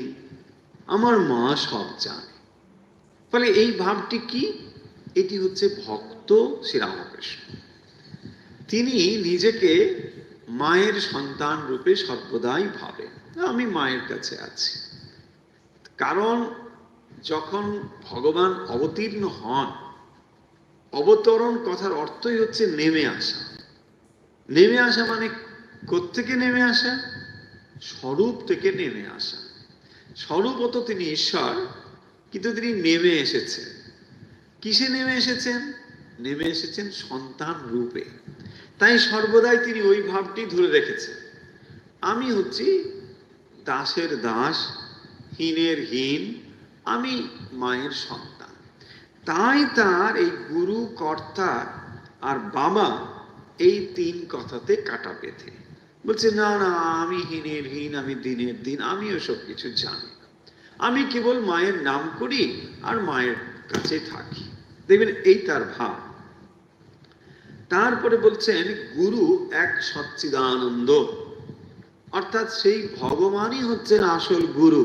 [SPEAKER 1] আমার মা সব জানে। ফলে এই ভাবটি কি? এটি হচ্ছে ভক্ত শ্রীরামকৃষ্ণ। তিনি নিজেকে মায়ের সন্তান রূপে সর্বদাই ভাবেন, আমি মায়ের কাছে আছি। কারণ যখন ভগবান অবতীর্ণ হন, অবতরণ কথার অর্থই হচ্ছে নেমে আসা। নেমে আসা মানে কোত্থেকে নেমে আসা? স্বরূপ থেকে নেমে আসা। স্বরূপত তিনি ঈশ্বর, কিন্তু তিনি নেমে এসেছেন। কিসে নেমে এসেছেন? নেমে এসেছেন সন্তান রূপে। তাই সর্বদাই তিনি ওই ভাবটি ধরে রেখেছেন, আমি হচ্ছি দাসের দাস, হীনের হীন, আমি মায়ের সন্তান। তাই তার এই গুরু, কর্তা আর বাবা, এই তিন কথাতে কাটা বেঁধে বলছে, না না, আমি হীনের হীন, আমি দিনের দিন, আমি ওসব কিছু জানি না, আমি কেবল মায়ের নাম করি আর মায়ের কাছে থাকি। দেখবেন, এই তার ভাব। তারপরে বলছেন, গুরু এক সচ্চিদানন্দ, অর্থাৎ সেই ভগবানই হচ্ছেন আসল গুরু।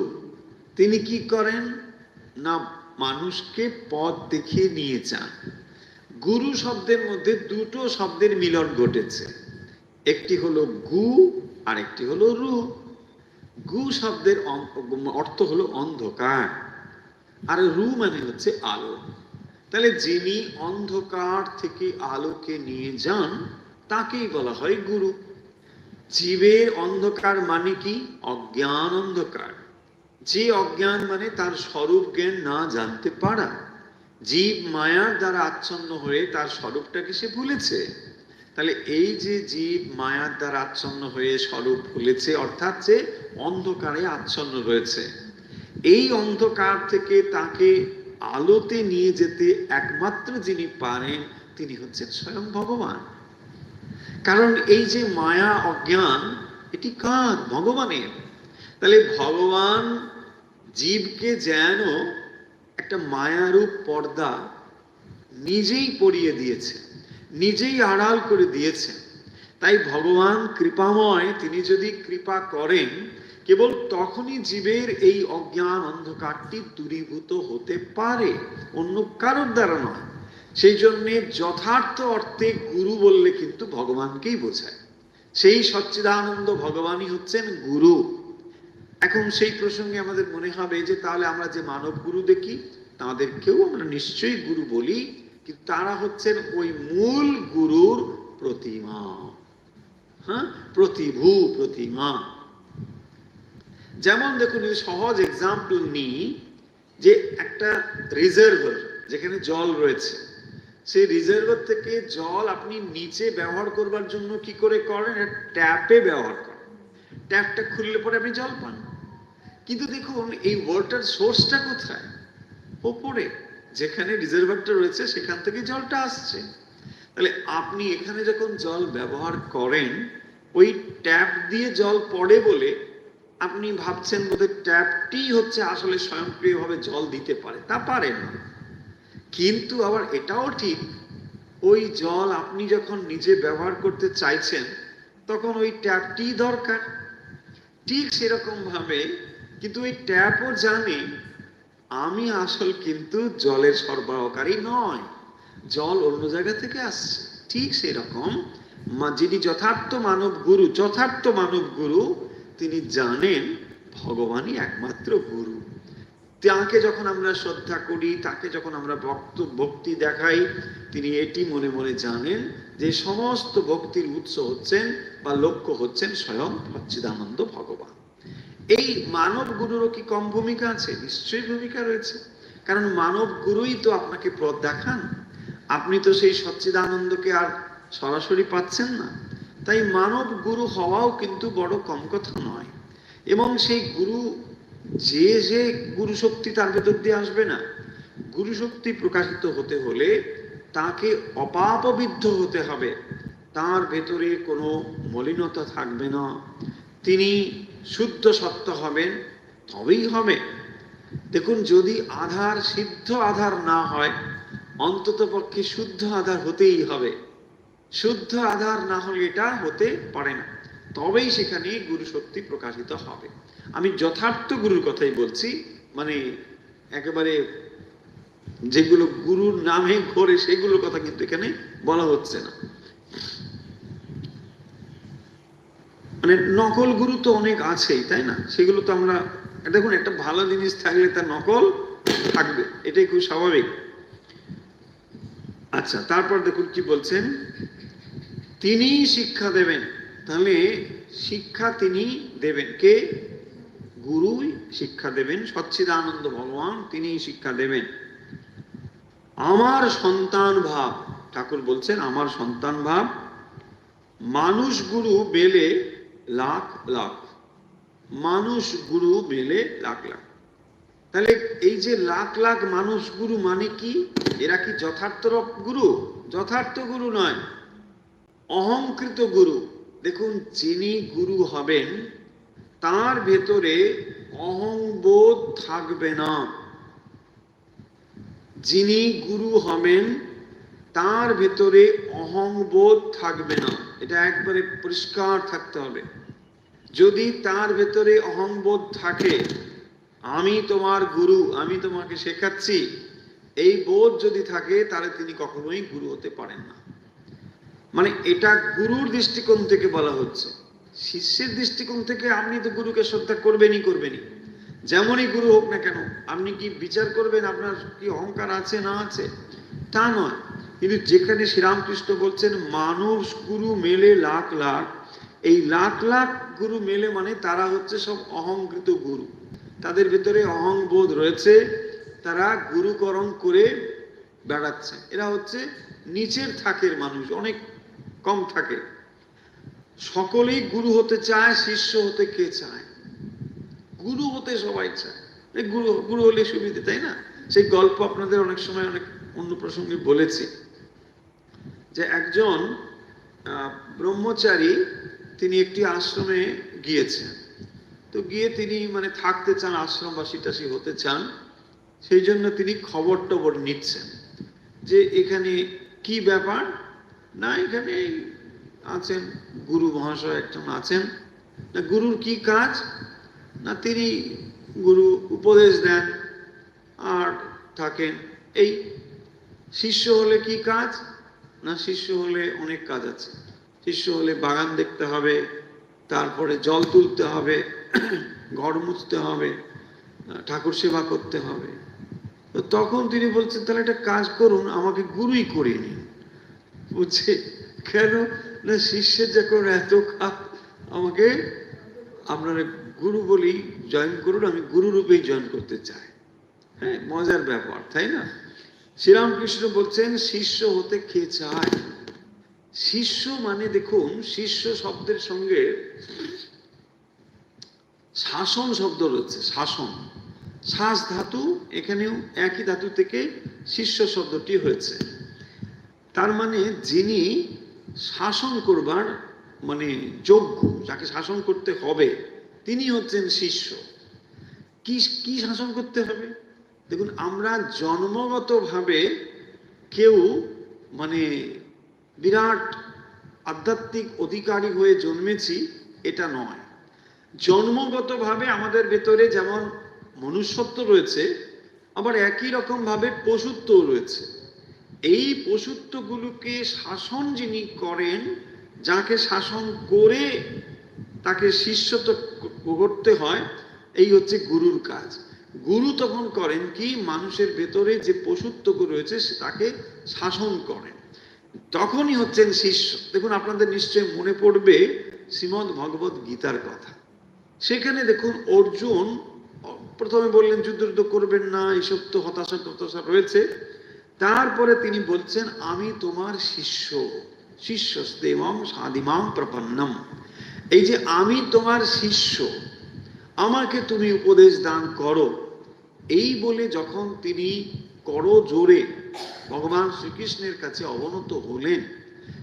[SPEAKER 1] তিনি কি করেন না, মানুষকে পথ দেখিয়ে নিয়ে যান। গুরু শব্দের মধ্যে দুটো শব্দের মিলন ঘটেছে, একটি হলো গু আর একটি হলো রু। গু শব্দের অর্থ হলো অন্ধকার, আর রু মানে হচ্ছে আলো। তাহলে যিনি অন্ধকার থেকে আলোকে নিয়ে যান, তাকেই বলা হয় গুরু। জীবের অন্ধকার মানে কি? অজ্ঞান অন্ধকার। যে অজ্ঞান মানে তার স্বরূপ জ্ঞান না জানতে পারা। জীব মায়ার দ্বারা আচ্ছন্ন হয়ে তার স্বরূপটাকে সে ভুলেছে। তাহলে এই যে জীব মায়ার দ্বারা আচ্ছন্ন হয়ে স্বরূপ ভুলেছে, অর্থাৎ যে অন্ধকারে আচ্ছন্ন রয়েছে, এই অন্ধকার থেকে তাকে আলোতে নিয়ে যেতে একমাত্র যিনি পারেন, তিনি হচ্ছেন স্বয়ং ভগবান। কারণ এই যে মায়া, অজ্ঞান, এটি কার? ভগবানের। তাহলে ভগবান জীবকে যেন একটা মায়ারূপ পর্দা নিজেই পরিয়ে দিয়েছে, নিজেই আড়াল করে দিয়েছে। তাই ভগবান কৃপাময়, তিনি যদি কৃপা করেন, কেবল তখনই জীবের এই অজ্ঞান অন্ধকারটি দূরীভূত হতে পারে, অন্য কারোর দ্বারা নয়। সেই জন্যে যথার্থ অর্থে গুরু বললে কিন্তু ভগবানকেই বোঝায়। সেই সচ্চিদানন্দ ভগবানই হচ্ছেন গুরু। এখন সেই প্রসঙ্গে আমাদের মনে হবে যে তাহলে আমরা যে মানব গুরু দেখি, তাদেরকেও আমরা নিশ্চয়ই গুরু বলি, কিন্তু তারা হচ্ছেন ওই মূল গুরুর প্রতিমা। হ্যাঁ, প্রতিভু, প্রতিমা। যেমন দেখুন, সহজ এক্সাম্পল নিই, যে একটা রিজার্ভার যেখানে জল রয়েছে, সেই রিজার্ভার থেকে জল আপনি নিচে ব্যবহার করবার জন্য কি করে করেন? ট্যাপে ব্যবহার করেন। ট্যাপটা খুললে পরে আপনি জল পান। কিন্তু দেখুন, এই ওয়াটার সোর্সটা কোথায়? ওপরে, যেখানে রিজার্ভারটা রয়েছে সেখান থেকে জলটা আসছে। তাহলে আপনি এখানে যখন জল ব্যবহার করেন, ওই ট্যাপ দিয়ে জল পড়ে বলে আপনি ভাবছেন বোধহয় ট্যাপটি হচ্ছে আসলে স্বয়ংক্রিয়ভাবে জল দিতে পারে। তা পারে না। কিন্তু আবার এটাও ঠিক, ওই জল আপনি যখন নিজে ব্যবহার করতে চাইছেন, তখন ওই ট্যাপটি দরকার। ঠিক সেরকম ভাবে কিন্তু ওই ট্যাপও জানে আমি আসল কিন্তু জলের সরবরাহকারী নয়, জল অন্য জায়গা থেকে আসছে। ঠিক সেরকম যিনি যথার্থ মানব গুরু তিনি জানেন ভগবানই একমাত্র গুরু। তাকে যখন আমরা শ্রদ্ধা করি, তাকে যখন আমরা ভক্তি দেখাই, তিনি এটি মনে মনে জানেন যে সমস্ত ভক্তির উৎস হচ্ছেন বা লক্ষ্য হচ্ছেন স্বয়ং সচ্চিদানন্দ ভগবান। এই মানব গুরুরও কি কম ভূমিকা আছে? নিশ্চয়ই ভূমিকা রয়েছে, কারণ মানব গুরুই তো আপনাকে পথ দেখান। আপনি তো সেই সচ্চিদানন্দকে আর সরাসরি পাচ্ছেন না, তাই মানব গুরু হওয়াও কিন্তু বড় কম কথা নয়। এবং সেই গুরু যে গুরু শক্তি তার ভেতর দিয়ে আসবে না। গুরু শক্তি প্রকাশিত হতে হলে তাকে অপাপবিদ্ধ হতে হবে, তার ভেতরে কোনো মলিনতা থাকবে না, তিনি শুদ্ধ সত্য হবেন, তবেই হবে। দেখুন, যদি আধার সিদ্ধ আধার না হয়, অন্তত পক্ষে শুদ্ধ আধার হতেই হবে। শুদ্ধ আধার না হলে এটা হতে পারে না, তবেই সেখানে গুরু শক্তি প্রকাশিত হবে। আমি যথার্থ গুরুর কথাই বলছি, মানে একেবারে যেগুলো গুরুর নামে ঘোরে সেগুলোর কথা কিন্তু এখানে বলা হচ্ছে না। মানে নকল গুরু তো অনেক আছেই, তাই না? সেগুলো তো আমরা, দেখুন, একটা ভালো জিনিস থাকলে তার নকল থাকবে, এটাই খুব স্বাভাবিক। আচ্ছা, তারপর দেখুন কি বলছেন, তিনি শিক্ষা দেবেন। তাহলে শিক্ষা তিনি দেবেন, কে? গুরুই শিক্ষা দেবেন, সচ্চিদানন্দ ভগবান তিনি শিক্ষা দেবেন। আমার সন্তান ভাব, ঠাকুর বলছেন আমার সন্তান ভাব। মানুষ গুরু মেলে লাখ লাখ, মানুষ গুরু মেলে লাখ লাখ। তাহলে এই যে লাখ লাখ মানুষ গুরু মানে কি? এরা কি যথার্থ গুরু? যথার্থ গুরু নয়, অহংকৃত গুরু। দেখুন, যিনি গুরু হবেন তার ভেতরে অহংবোধ থাকবে না। যিনি গুরু হবেন তার ভেতরে অহংবোধ থাকবে না, এটা একবারে পরিষ্কার থাকতে হবে। যদি তার ভেতরে অহংবোধ থাকে, আমি তোমার গুরু, আমি তোমাকে শেখাচ্ছি, এই বোধ যদি থাকে, তাহলে তিনি কখনোই গুরু হতে পারেন না। মানে এটা গুরুর দৃষ্টিকোণ থেকে বলা হচ্ছে। শিষ্যের দৃষ্টিকোণ থেকে আপনি তো গুরুকে শ্রদ্ধা করবেনই করবেনই, যেমনই গুরু হোক না কেন। আপনি কি বিচার করবেন আপনার কি অহংকার আছে না আছে? তা নয়। কিন্তু যেখানে শ্রীরামকৃষ্ণ বলছেন মানুষ গুরু মেলে লাখ লাখ, এই লাখ লাখ গুরু মেলে মানে তারা হচ্ছে সব অহংকৃত গুরু, তাদের ভেতরে অহংবোধ রয়েছে, তারা গুরুকরণ করে বেড়াচ্ছে। এরা হচ্ছে নিচের থাকের মানুষ, অনেক কম থাকে। সকলেই গুরু হতে চায়, শিষ্য হতে কে চায়? গুরু হতে সবাই চায়। গুরু গুরু হলে সুবিধে, তাই না? সেই গল্প আপনাদের অনেক সময় অনেক অন্য প্রসঙ্গে বলেছি, যে একজন ব্রহ্মচারী তিনি একটি আশ্রমে গিয়েছেন। তো গিয়ে তিনি মানে থাকতে চান, আশ্রমবাসী হতে চান, সেই জন্য তিনি খবর টবর নিচ্ছেন যে এখানে কি ব্যাপার। না, এখানে আছেন গুরু মহাশয় একজন আছেন। না, গুরুর কি কাজ? না, তিনি গুরু উপদেশ দেন আর থাকেন, এই। শিষ্য হলে কি কাজ? না, শিষ্য হলে অনেক কাজ আছে। শিষ্য হলে বাগান দেখতে হবে, তারপরে জল তুলতে হবে, ঘর মুছতে হবে, ঠাকুর সেবা করতে হবে। তো তখন তিনি বলছেন তাহলে একটা কাজ করুন, আমাকে গুরুই করিয়ে নিন। বুঝছে কেন? না, শিষ্যের যখন এত কাজ, আমাকে আপনারা গুরু বলি জয়েন করুন, আমি গুরু রূপেই জয়েন করতে চাই। হ্যাঁ, মজার ব্যাপার, তাই না? শ্রীরামকৃষ্ণ বলছেন শিষ্য হতে কে চায়? শিষ্য মানে দেখুন, শিষ্য শব্দের সঙ্গে শাসন শব্দ রয়েছে। শাসন, শ্বাস ধাতু, এখানেও একই ধাতু থেকে শিষ্য শব্দটি হয়েছে। তার মানে যিনি শাসন করবার মানে যোগ্য, যাকে শাসন করতে হবে, তিনি হচ্ছেন শিষ্য। কি কি শাসন করতে হবে? দেখুন, আমরা জন্মগতভাবে কেউ মানে বিরাট আধ্যাত্মিক অধিকারী হয়ে জন্মেছি এটা নয়। জন্মগতভাবে আমাদের ভেতরে যেমন মনুষ্যত্ব রয়েছে, আবার একই রকম ভাবে পশুত্বও রয়েছে। এই পশুত্বগুলোকে শাসন যিনি করেন, যাকে শাসন করে তাকে শিষ্যত্ব করতে হয়, এই হচ্ছে গুরুর কাজ। গুরু তখন করেন কি, মানুষের ভেতরে যে পশুত্বগুলো রয়েছে তাকে শাসন করেন, তখনই হচ্ছেন শিষ্য। দেখুন, আপনাদের নিশ্চয়ই মনে পড়বে শ্রীমদ্ ভগবত গীতার কথা। সেখানে দেখুন, অর্জুন প্রথমে বললেন যুদ্ধ করবেন না, এইসব তো হতাশা রয়েছে। তারপরে তিনি বলছেন, আমি তোমার শিষ্য, শিষ্যস্তেমং সাধিমাং প্রপন্নম। এই যে আমি তোমার শিষ্য, আমাকে তুমি উপদেশ দান করো, এই বলে যখন তিনি করো জোরে ভগবান শ্রীকৃষ্ণের কাছে অবনত হলেন,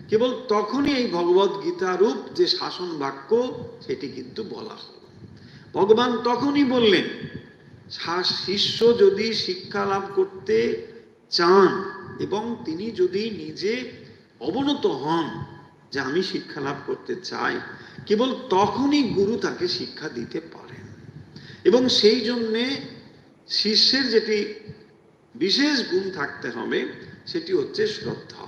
[SPEAKER 1] কেবল তখনই এই ভগবত গীতা রূপ যে শাসন বাক্য সেটি কিন্তু বলা হল। ভগবান তখনই বললেন, শিষ্য যদি শিক্ষা লাভ করতে চান এবং তিনি যদি নিজে অবনত হন যে আমি শিক্ষা লাভ করতে চাই, কেবল তখনই গুরু তাকে শিক্ষা দিতে পারেন। এবং সেই জন্যে শিষ্যের যেটি বিশেষ গুণ থাকতে হবে সেটি হচ্ছে শ্রদ্ধা।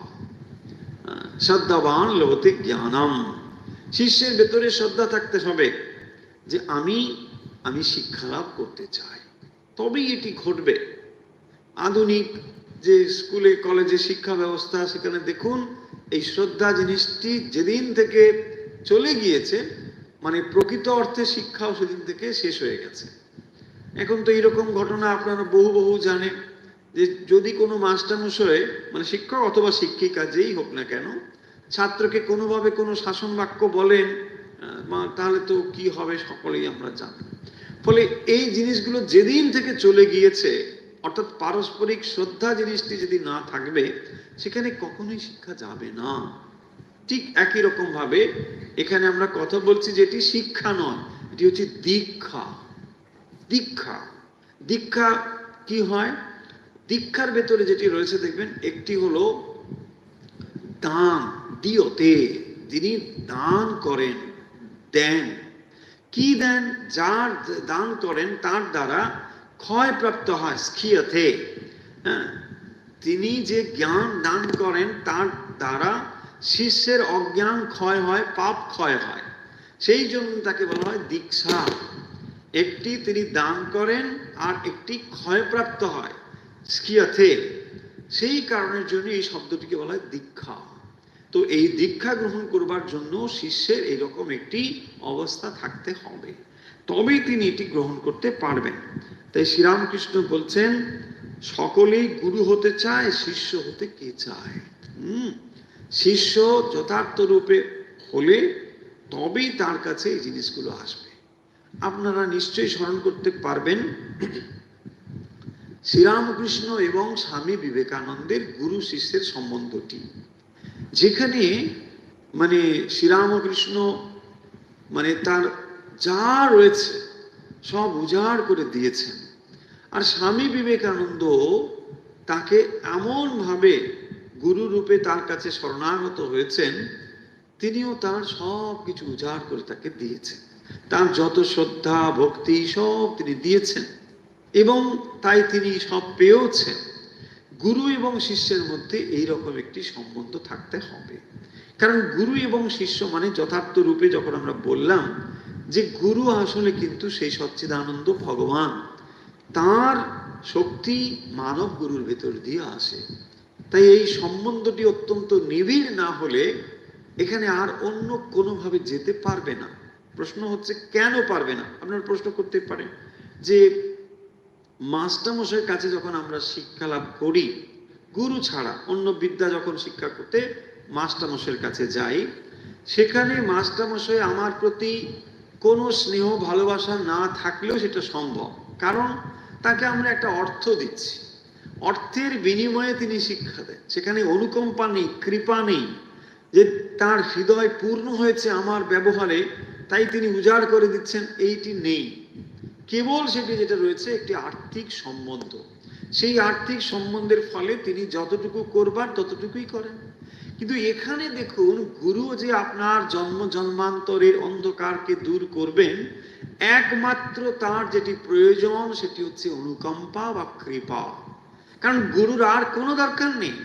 [SPEAKER 1] শ্রদ্ধাবান লভতে জ্ঞানম। শিষ্যের ভেতরে শ্রদ্ধা থাকতে হবে যে আমি শিক্ষা লাভ করতে চাই, তবেই এটি ঘটবে। আধুনিক যে স্কুলে কলেজে শিক্ষা ব্যবস্থা, সেখানে দেখুন এই শ্রদ্ধা জিনিসটি যেদিন থেকে চলে গিয়েছে, মানে প্রকৃত অর্থে শিক্ষাও সেদিন থেকে শেষ হয়ে গেছে। এখন তো এইরকম ঘটনা আপনারা বহু জানেন যে যদি কোনো মাস্টারমশাই, মানে শিক্ষক অথবা শিক্ষিকা যেই হোক না কেন, ছাত্রকে কোনোভাবে কোনো শাসন বাক্য বলেন, তাহলে তো কি হবে সকলেই আমরা জানি। ফলে এই জিনিসগুলো যেদিন থেকে চলে গিয়েছে, অর্থাৎ পারস্পরিক শ্রদ্ধা জিনিসটি যদি না থাকবে, সেখানে কখনোই শিক্ষা যাবে না। ঠিক একই রকম ভাবে এখানে আমরা কথা বলছি যে এটি শিক্ষা নয়, এটি হচ্ছে দীক্ষা। দীক্ষা দীক্ষা কি হয়? দীক্ষার ভেতরে যেটি রয়েছে দেখবেন, একটি হলো দান, দিয়তে, যিনি দান করেন, দেন। কি দেন? যার দান করেন তার দ্বারা ক্ষয়প্রাপ্ত হয়, স্কিয়তে। হ্যাঁ, তিনি যে জ্ঞান দান করেন তার দ্বারা শিষ্যের অজ্ঞান ক্ষয় হয়, পাপ ক্ষয় হয়। সেই জন্য তাকে বলা হয় দীক্ষা। একটি তিনি দান করেন আর একটি ক্ষয়প্রাপ্ত হয়, স্কিয়তে। সেই কারণের জন্য এই শব্দটিকে বলা হয় দীক্ষা। তো এই দীক্ষা গ্রহণ করবার জন্য শিষ্যের এরকম একটি অবস্থা থাকতে হবে, তবেই তিনি এটি গ্রহণ করতে পারবেন। তাই শ্রীরামকৃষ্ণ বলছেন, সকলেই গুরু হতে চায়, শিষ্য হতে কে চায়? শিষ্য যথার্থ রূপে হলে তবেই তার কাছে এই জিনিসগুলো আসবে। আপনারা নিশ্চয়ই স্মরণ করতে পারবেন শ্রীরামকৃষ্ণ এবং স্বামী বিবেকানন্দের গুরু শিষ্যের সম্বন্ধটি, যেখানে মানে শ্রীরামকৃষ্ণ মানে তার যা রয়েছে সব উজাড় করে দিয়েছেন, আর স্বামী বিবেকানন্দ তাকে এমন ভাবে গুরু রূপে তার কাছে শরণাগত হয়েছেন, তিনিও তার সব কিছু উজাড় করে তাকে দিয়েছেন। তার যত শ্রদ্ধা ভক্তি সব তিনি দিয়েছেন, এবং তাই তিনি সব পেয়েছেন। গুরু এবং শিষ্যের মধ্যে এইরকম একটি সম্বন্ধ থাকতে হবে। কারণ গুরু এবং শিষ্য মানে যথার্থ রূপে যখন আমরা বললাম যে গুরু আসলে কিন্তু সেই সচ্চিদানন্দ ভগবান, তার শক্তি মানব গুরুর ভেতর দিয়ে আসে। তাই এই সম্বন্ধটি অত্যন্ত নিবিড় না হলে এখানে আর অন্য কোনোভাবে যেতে পারবে না। প্রশ্ন হচ্ছে কেন পারবে না? আপনারা প্রশ্ন করতে পারেন যে মাস্টারমশাইয়ের কাছে যখন আমরা শিক্ষা লাভ করি, গুরু ছাড়া অন্য বিদ্যা যখন শিক্ষা করতে মাস্টারমশাইয়ের কাছে যাই, সেখানে মাস্টারমশাই আমার প্রতি কোনো স্নেহ ভালোবাসা না থাকলেও সেটা সম্ভব, কারণ তাকে আমরা একটা অর্থ দিচ্ছি, অর্থের বিনিময়ে তিনি শিক্ষা দেন। সেখানে অনুকম্পা নেই, কৃপা নেই যে তার হৃদয় পূর্ণ হয়েছে আমার ব্যবহারে তাই তিনি উজাড় করে দিচ্ছেন, এইটি নেই। কেবল সেটি যেটা রয়েছে একটি আর্থিক সম্বন্ধ। সেই আর্থিক সম্বন্ধের ফলে তিনি যতটুকু করবার ততটুকুই করেন। কিন্তু এখানে দেখুন, গুরু যে আপনার জন্ম জন্মান্তরের অন্ধকারকে দূর করবেন, একমাত্র তার যেটি প্রয়োজন সেটি হচ্ছে অনুকম্পা বা কৃপা। কারণ গুরুর আর কোনো দরকার নেই,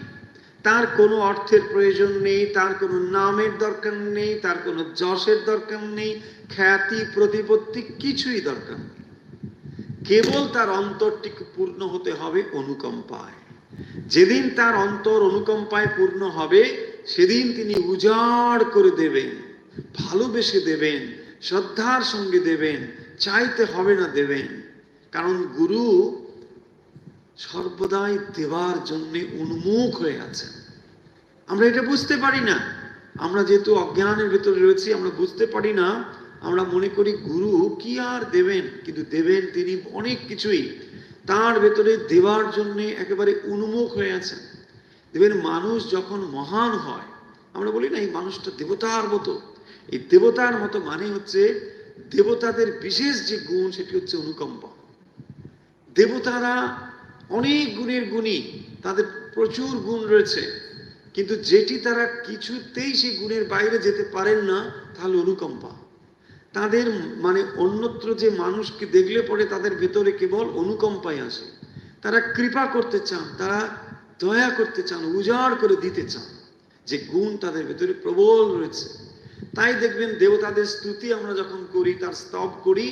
[SPEAKER 1] তার কোনো অর্থের প্রয়োজন নেই, তার কোনো নামের দরকার নেই, তার কোনো যশের দরকার নেই, খ্যাতি প্রতিপত্তি কিছুই দরকার নেই। কেবল তার অন্তরটিকে পূর্ণ হতে হবে অনুকম্পায়। যেদিন তার অন্তর অনুকম্পায় পূর্ণ হবে, সেদিন তিনি উজাড় করে দেবেন, ভালোবেসে দেবেন, শ্রদ্ধার সঙ্গে দেবেন, চাইতে হবে না দেবেন। কারণ গুরু সর্বদাই দেওয়ার জন্য উন্মুখ হয়ে আছেন। আমরা এটা বুঝতে পারি না, আমরা যেহেতু অজ্ঞানের ভেতরে রয়েছি, আমরা বুঝতে পারি না। আমরা মনে করি গুরু কি আর দেবেন, কিন্তু দেবেন তিনি অনেক কিছুই। তার ভেতরে দেওয়ার জন্য একেবারে উন্মুখ হয়ে আছেন। দেবেন মানুষ যখন মহান হয়, আমরা বলি না এই মানুষটা দেবতার মতো। এই দেবতার মতো মানে হচ্ছে দেবতাদের বিশেষ যে গুণ সেটি হচ্ছে অনুকম্পা। দেবতারা অনেক গুণের গুণী, তাদের প্রচুর গুণ রয়েছে, কিন্তু যেটি তারা কিছুতেই সেই গুণের বাইরে যেতে পারেন না, তাহলে অনুকম্পা। তাদের মানে অন্যত্র যে মানুষকে দেখলে পরে তাদের ভেতরে কেবল অনুকম্পাই আসে। তারা কৃপা করতে চান, তারা দয়া করতে চান, উজাড় করে দিতে চান, যে গুণ তাদের ভেতরে প্রবল রয়েছে। তাই দেখবেন দেবতাদের স্তুতি আমরা যখন করি, তার স্তব করি,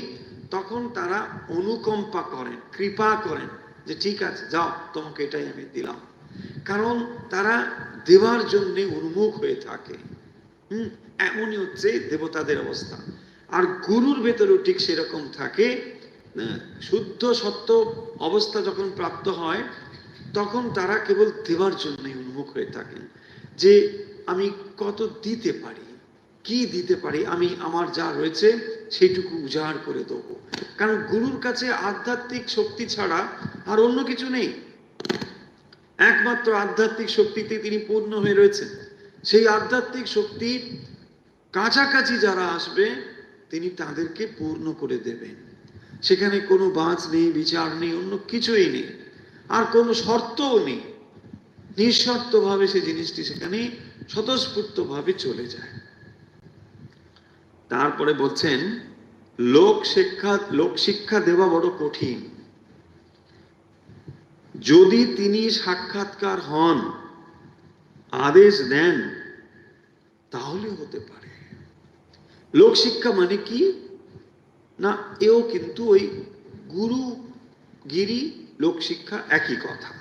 [SPEAKER 1] তখন তারা অনুকম্পা করেন, কৃপা করেন, যে ঠিক আছে যাও, তোমাকে এটাই আমি দিলাম। কারণ তারা দেওয়ার জন্য উন্মুখ হয়ে থাকে। এমনই হচ্ছে দেবতাদের অবস্থা। আর গুরুর ভেতরেও ঠিক সেরকম থাকে। শুদ্ধ সত্য অবস্থা যখন প্রাপ্ত হয়, তখন তারা কেবল দেওয়ার জন্যই উন্মুখ হয়ে থাকেন, যে আমি কত দিতে পারি, কি দিতে পারি, আমি আমার যা রয়েছে সেইটুকু উজাড় করে দেবো। কারণ গুরুর কাছে আধ্যাত্মিক শক্তি ছাড়া আর অন্য কিছু নেই। একমাত্র আধ্যাত্মিক শক্তিতে তিনি পূর্ণ হয়ে রয়েছেন। সেই আধ্যাত্মিক শক্তির কাছাকাছি যারা আসবে, তিনি তাদেরকে পূর্ণ করে দেবেন। সেখানে কোনো বাঁচ নেই, বিচার নেই, অন্য কিছুই নেই, আর কোনো শর্তও নেই। নিঃশর্তভাবে সেই জিনিসটি সেখানে স্বতঃস্ফূর্তভাবে চলে যায়। তারপরে বলছেন, লোক শিক্ষা দেওয়া বড় কঠিন। যদি তিনি সাক্ষাৎকার হন, আদেশ দেন, তাহলে হতে পারে। লোক শিক্ষা মানে কি না, এও কিন্তু ওই গুরু গিরি লোক শিক্ষা একই কথা।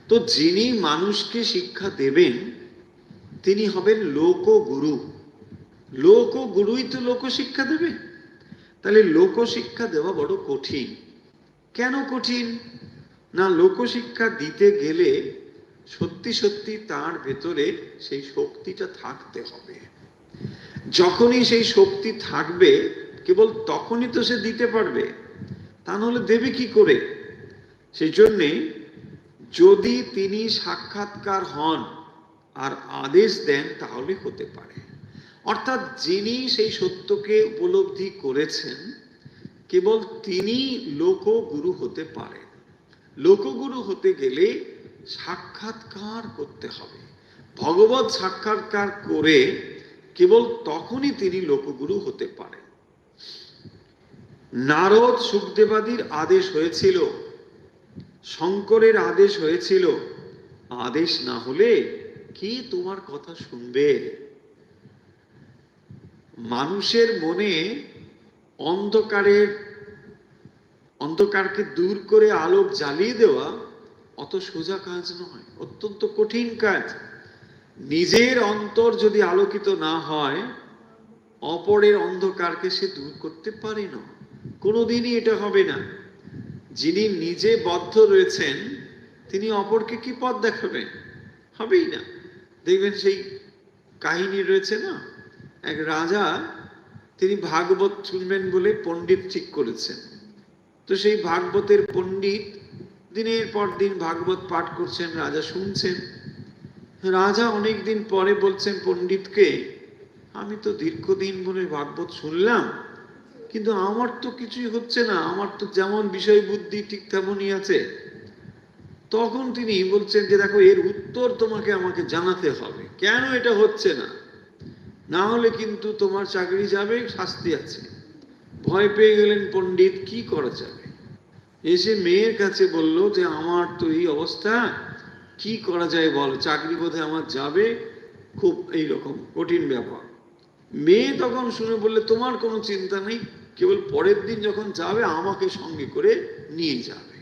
[SPEAKER 1] তো যিনি মানুষকে শিক্ষা দেবেন, তিনি হবেন লোকগুরু। লোকগুরুই তো লোক শিক্ষা দেবে। তাহলে লোক শিক্ষা দেওয়া বড় কঠিন। কেন কঠিন না, লোকশিক্ষা দিতে গেলে সত্যি সত্যি তার ভেতরে সেই শক্তিটা থাকতে হবে। যখনই সেই শক্তি থাকবে, কেবল তখনই তো সে দিতে পারবে, তা নাহলে দেবে কি করে? সেই জন্যে যদি তিনি সাক্ষাৎকার হন আর আদেশ দেন, তাহলে হতে পারে। অর্থাৎ যিনি সেই সত্যকে উপলব্ধি করেছেন, কেবল তিনি লোকগুরু হতে পারেন। লোকগুরু হতে গেলে সাক্ষাৎকার করতে হবে। ভগবত সাক্ষাৎকার করে কেবল তখনই তিনি লোকগুরু হতে পারেন। নারদ শুকদেবাদির আদেশ হয়েছিল, শঙ্করের আদেশ হয়েছিল, আদেশ না হলে কি তোমার কথা শুনবে? মানুষের মনে অন্ধকারকে দূর করে আলোক জ্বালিয়ে দেওয়া অত সোজা কাজ নয়, অত্যন্ত কঠিন কাজ। নিজের অন্তর যদি আলোকিত না হয়, অপরের অন্ধকারকে সে দূর করতে পারে না, কোনোদিনই এটা হবে না। যিনি নিজে বদ্ধ রয়েছেন, তিনি অপরকে কি পথ দেখাবেন? হবেই না। দেখবেন সেই কাহিনী রয়েছে না, এক রাজা, তিনি ভাগবত শুনবেন বলে পণ্ডিত ঠিক করেছেন। তো সেই ভাগবতের পণ্ডিত দিনের পর দিন ভাগবত পাঠ করছেন, রাজা শুনছেন। রাজা অনেকদিন পরে বলছেন পণ্ডিতকে, আমি তো দীর্ঘদিন ধরে ভাগবত শুনলাম, কিন্তু আমার তো কিছুই হচ্ছে না, আমার তো যেমন বিষয় বুদ্ধি ঠিক তেমনই আছে। তখন তিনি বলছেন যে দেখো, এর উত্তর তোমাকে আমাকে জানাতে হবে, কেন এটা হচ্ছে না, না হলে কিন্তু তোমার চাকরি যাবে, শাস্তি আছে। ভয় পেয়ে গেলেন পণ্ডিত, কি করা যাবে। এসে মেয়ের কাছে বলল যে আমার তো এই অবস্থা, কি করা যায় বলো, চাকরি বোধহয় আমার যাবে, খুব এইরকম কঠিন ব্যাপার। মেয়ে তখন শুনে বললে তোমার কোনো চিন্তা নেই, কেবল পরের দিন যখন যাবে আমাকে সঙ্গে করে নিয়ে যাবে।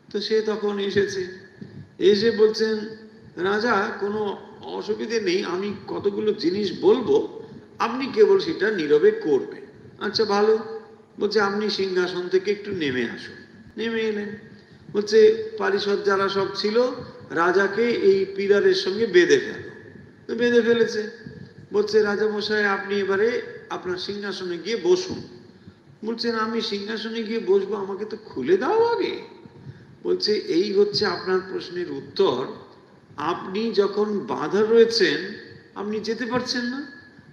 [SPEAKER 1] তো সে তখন এসেছে, এসে বলছেন রাজা কোনো অসুবিধে নেই, আমি কতগুলো জিনিস বলবো, আপনি কেবল সেটা নীরবে করবেন। আচ্ছা ভালো। বলছে আপনি সিংহাসন থেকে একটু নেমে আসুন। নেমে এলেন। বলছে পারিষদ যারা সব ছিল রাজাকে এই পিলারের সঙ্গে বেঁধে ফেল। বেঁধে ফেলেছে। বলছে রাজামশাই আপনি এবারে আপনার সিংহাসনে গিয়ে বসুন। বলছেন আমি সিংহাসনে গিয়ে বসবো, আমাকে তো খুলে দাও আগে। বলছে এই হচ্ছে আপনার প্রশ্নের উত্তর, আপনি যখন বাধা রয়েছেন আপনি যেতে পারছেন না,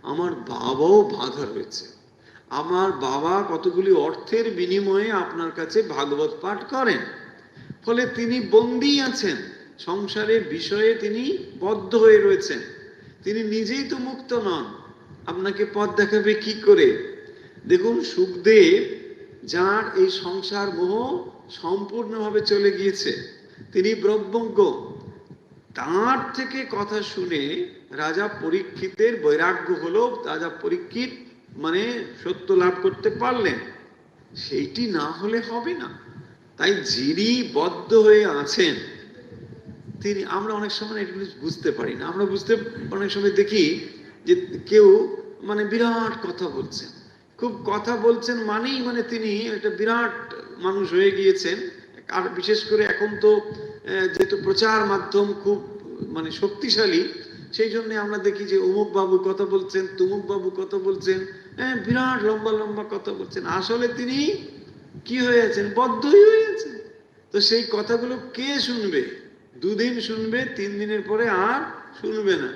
[SPEAKER 1] আমার বাবাও বাধা রয়েছে। আমার বাবা কতগুলি অর্থের বিনিময়ে আপনার কাছে ভাগবত পাঠ করেন, ফলে তিনি বন্দী আছেন, সংসারের বিষয়ে তিনি বদ্ধ হয়ে রয়েছেন, তিনি নিজেই তো মুক্ত নন, আপনাকে পথ দেখাবে কি করে। দেখুন সুখদেব, যার এই সংসার মোহ সম্পূর্ণভাবে চলে গিয়েছে, তিনি ব্রহ্মজ্ঞ, তার থেকে কথা শুনে রাজা পরীক্ষিতের বৈরাগ্য হলো, রাজা পরীক্ষিত মানে সত্য লাভ করতে পারলেন। সেইটি না হলে হবে না। তাই যিনি বদ্ধ হয়ে আছেন তিনি, আমরা অনেক সময় এগুলো বুঝতে পারি না। আমরা বুঝতে অনেক সময় দেখি যে কেউ মানে বিরাট কথা বলছেন, খুব কথা বলছেন মানেই মানে তিনি একটা বিরাট মানুষ হয়ে গিয়েছেন। আর বিশেষ করে এখন তো যেহেতু প্রচার মাধ্যম খুব মানে শক্তিশালী, সেই জন্য আমরা দেখি যে অমুক বাবু কথা বলছেন, তুমুক বাবু কথা বলছেন, বিরাট লম্বা লম্বা কথা বলছেন। আসলে তিনি কি হয়ে আছেন, বদ্ধই হয়ে আছেন। তো সেই কথাগুলো কে শুনবে? দুদিন শুনবে, 3 দিনের পরে আর শুনবে না।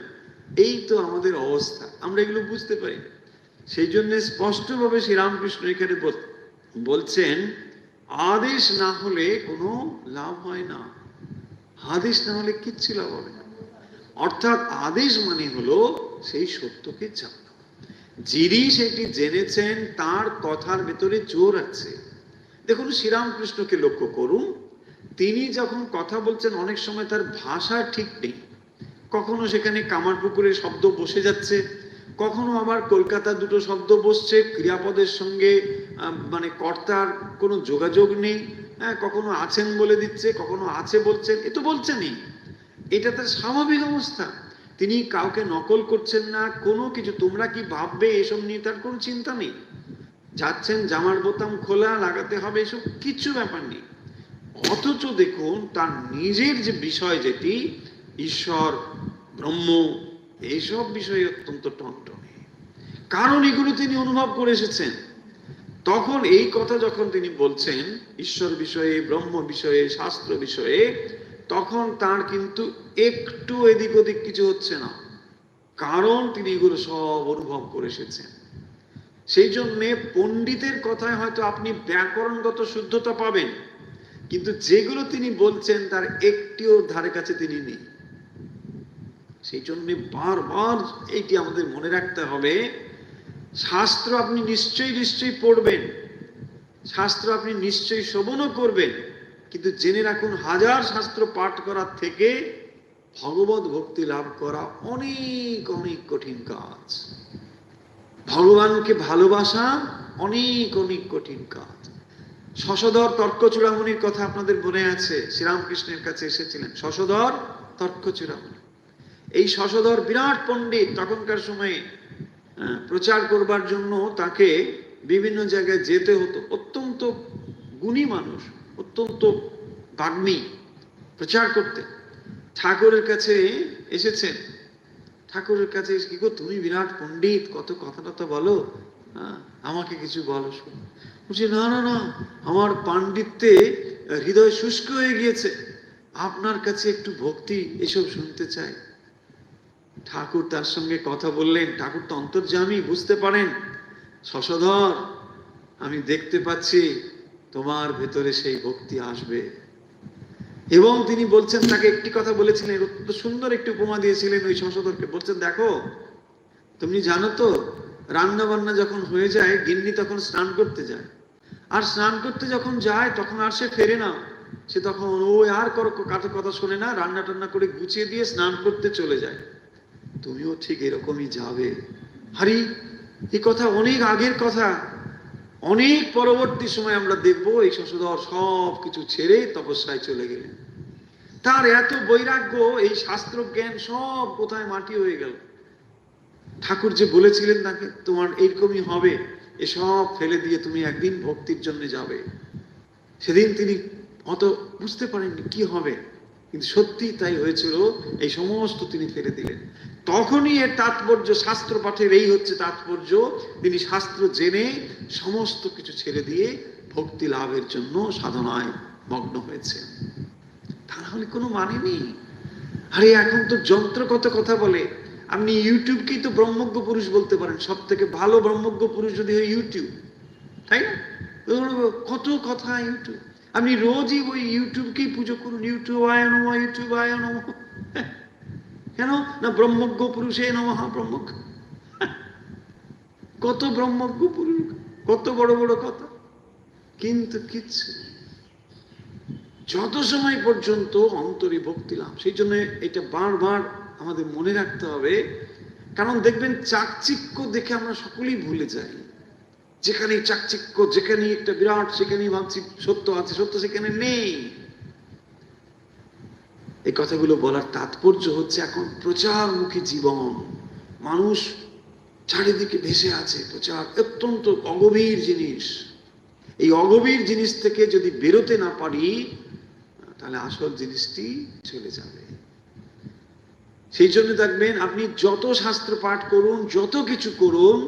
[SPEAKER 1] এই তো আমাদের অবস্থা, আমরা এগুলো বুঝতে পারি না। সেই জন্য স্পষ্টভাবে শ্রীরামকৃষ্ণ এখানে বলছেন আদেশ না হলে কোনো লাভ হয় না, আদেশ না হলে কিচ্ছু লাভ হবে না। অর্থাৎ আদেশ মানে হলো সেই সত্যকে জানা। যিনি সেটি জেনেছেন তার কথার ভেতরে জোর আছে। দেখুন শ্রীরামকৃষ্ণকে লক্ষ্য করুন, তিনি যখন কথা বলছেন অনেক সময় তার ভাষা ঠিক নেই, কখনো সেখানে কামারপুকুরে শব্দ বসে যাচ্ছে, কখনো আবার কলকাতা দুটো শব্দ বসছে, ক্রিয়াপদের সঙ্গে মানে কর্তার কোনো যোগাযোগ নেই, কখনো আছেন বলে দিচ্ছে, কখনো আছে বলছেন, এ তো বলছেনই, এটা তার স্বাভাবিক অবস্থা। তিনি কাউকে নকল করছেন না, কোনো কিছু তোমরা কি ভাববে এসব নিয়ে তার কোনো চিন্তা নেই। যাচ্ছেন জামার বোতাম খোলা লাগাতে হবে, এসব কিছু ব্যাপার নেই। অথচ দেখুন তার নিজের যে বিষয়, যেটি ঈশ্বর ব্রহ্ম, এইসব বিষয়ে অত্যন্ত টনটনে, কারণ এগুলো তিনি অনুভব করে এসেছেন। তখন এই কথা যখন তিনি বলছেন ঈশ্বর বিষয়ে, ব্রহ্ম বিষয়ে, শাস্ত্র বিষয়ে, তখন তার কিন্তু একটু এদিক ওদিক কিছু হচ্ছে না, কারণ তিনি এগুলো সব অনুভব করে এসেছেন। সেই জন্যে পণ্ডিতের কথায় হয়তো আপনি ব্যাকরণগত শুদ্ধতা পাবেন, কিন্তু যেগুলো তিনি বলছেন তার একটিও ধারে কাছে তিনি নেই। সেই জন্য বারবার এইটি আমাদের মনে রাখতে হবে, শাস্ত্র আপনি নিশ্চয়ই পড়বেন, শাস্ত্র আপনি নিশ্চয়ই শ্রবণও করবেন, কিন্তু জেনে রাখুন হাজার শাস্ত্র পাঠ করার থেকে ভগবত ভক্তি লাভ করা অনেক অনেক কঠিন কাজ। ভগবানকে ভালোবাসা অনেক অনেক কঠিন কাজ। শশধর তর্ক চূড়ামণির কথা আপনাদের মনে আছে, শ্রীরামকৃষ্ণের কাছে এসেছিলেন শশধর তর্ক চূড়ামণি। এই শশধর বিরাট পণ্ডিত, তখনকার সময়ে প্রচার করবার জন্য তাকে বিভিন্ন জায়গায় যেতে হতো। অত্যন্ত গুণী মানুষ, অত্যন্ত বাগ্মী, প্রচার করতে। ঠাকুরের কাছে এসেছেন, ঠাকুরের কাছে এসে কি গো তুমি বিরাট পণ্ডিত, কত কথা টথা বলো, আমাকে কিছু বলো। বলছি না না না, আমার পাণ্ডিত্যে হৃদয় শুষ্ক হয়ে গিয়েছে, আপনার কাছে একটু ভক্তি এসব শুনতে চাই। ঠাকুর তার সঙ্গে কথা বললেন। ঠাকুর তো অন্তর্যামী, বুঝতে পারেন, শশধর আমি দেখতে পাচ্ছি তোমার ভেতরে সেই ভক্তি আসবে, এবং তিনি বলছেন, তাকে একটি কথা বলেছিলেন, অত্যন্ত সুন্দর একটি উপমা দিয়েছিলেন ওই সংশোধককে। বলছেন, দেখো তুমি জানো তো, রান্না বান্না যখন হয়ে যায়, গিন্নি তখন স্নান করতে যায়, আর স্নান করতে যখন যায় তখন আর সে ফেরে না। সে তখন ওই আর কারো কথা শোনে না, রান্না টান্না করে গুছিয়ে দিয়ে স্নান করতে চলে যায়। তুমিও ঠিক এরকমই যাবে। হারি, এই কথা অনেক আগের কথা। অনেক পরবর্তী সময় আমরা দেখবো এই শশধর সব কিছু ছেড়ে তপস্যায় চলে গেলেন। তার এত বৈরাগ্য, এই শাস্ত্র জ্ঞান সব কোথায় মাটি হয়ে গেল। ঠাকুর যে বলেছিলেন তাকে, তোমার এইরকমই হবে, এসব ফেলে দিয়ে তুমি একদিন ভক্তির জন্য যাবে। সেদিন তিনি অত বুঝতে পারেননি কি হবে, কিন্তু সত্যি তাই হয়েছিল। এই সমস্ত তিনি ফেলে দিলেন। তখনই এর তাৎপর্য, শাস্ত্র পাঠের এই হচ্ছে তাৎপর্য। তিনি শাস্ত্র জেনে সমস্ত কিছু ছেড়ে দিয়ে ভক্তি লাভের জন্য সাধনায় মগ্ন হয়েছে। তা নাহলে কোনো মানে নেই। আরে এখন তো যন্ত্র কত কথা বলে। আপনি ইউটিউবকেই তো ব্রহ্মজ্ঞ পুরুষ বলতে পারেন। সব থেকে ভালো ব্রহ্মজ্ঞ পুরুষ যদি হয় ইউটিউব, তাই না? কত কথা ইউটিউব। আপনি রোজই ওই ইউটিউবকেই পুজো করুন, ইউটিউব আয় নমঃ, ইউটিউব আয় নমঃ। কেন না? ব্রহ্মজ্ঞ পুরুষে নমঃ, ব্রহ্মজ্ঞ। কত ব্রহ্মজ্ঞ পুরুষ, কত বড় বড় কথা, কিন্তু কিচ্ছু। যত সময় পর্যন্ত অন্তরে ভক্তি লাভ, সেই জন্য এটা বারবার আমাদের মনে রাখতে হবে। কারণ দেখবেন চাকচিক্য দেখে আমরা সকলেই ভুলে যাই। যেখানেই চাকচিক্য, যেখানেই একটা বিরাট, সেখানেই ভাবছি সত্য আছে, সত্য সেখানে নেই। এই কথাগুলো বলার তাৎপর্য হচ্ছে, এখন প্রচারমুখী জীবন, মানুষ চারিদিকে ভেসে আছে প্রচার, অত্যন্ত অগভীর জিনিস। এই অগভীর জিনিস থেকে যদি বেরোতে না পারি, তাহলে আসল জিনিসটি চলে যাবে। সেই জন্য দেখবেন, আপনি যত শাস্ত্র পাঠ করুন, যত কিছু করুন,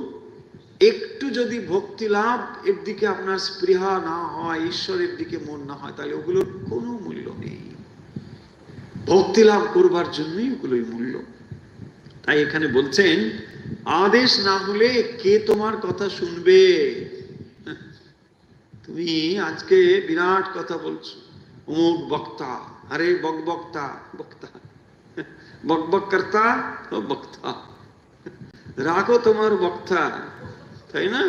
[SPEAKER 1] একটু যদি ভক্তি লাভ এর দিকে আপনার স্পৃহা না হয়, ঈশ্বরের দিকে মন না হয়, তাহলে ওগুলোর কোনো মূল্য নেই। ভক্তি লাভ করবার জন্যই ওগুলোই মূল্য। তাই এখানে বলছেন, আদেশ না হলে কে তোমার কথা শুনবে? তুমি আজকে বিরাট কথা বলছো, অমুক বক্তা, আরে বক্তা বক্তা, বক কর্তা ও বক্তা, রাখো তোমার বক্তা, তাই না?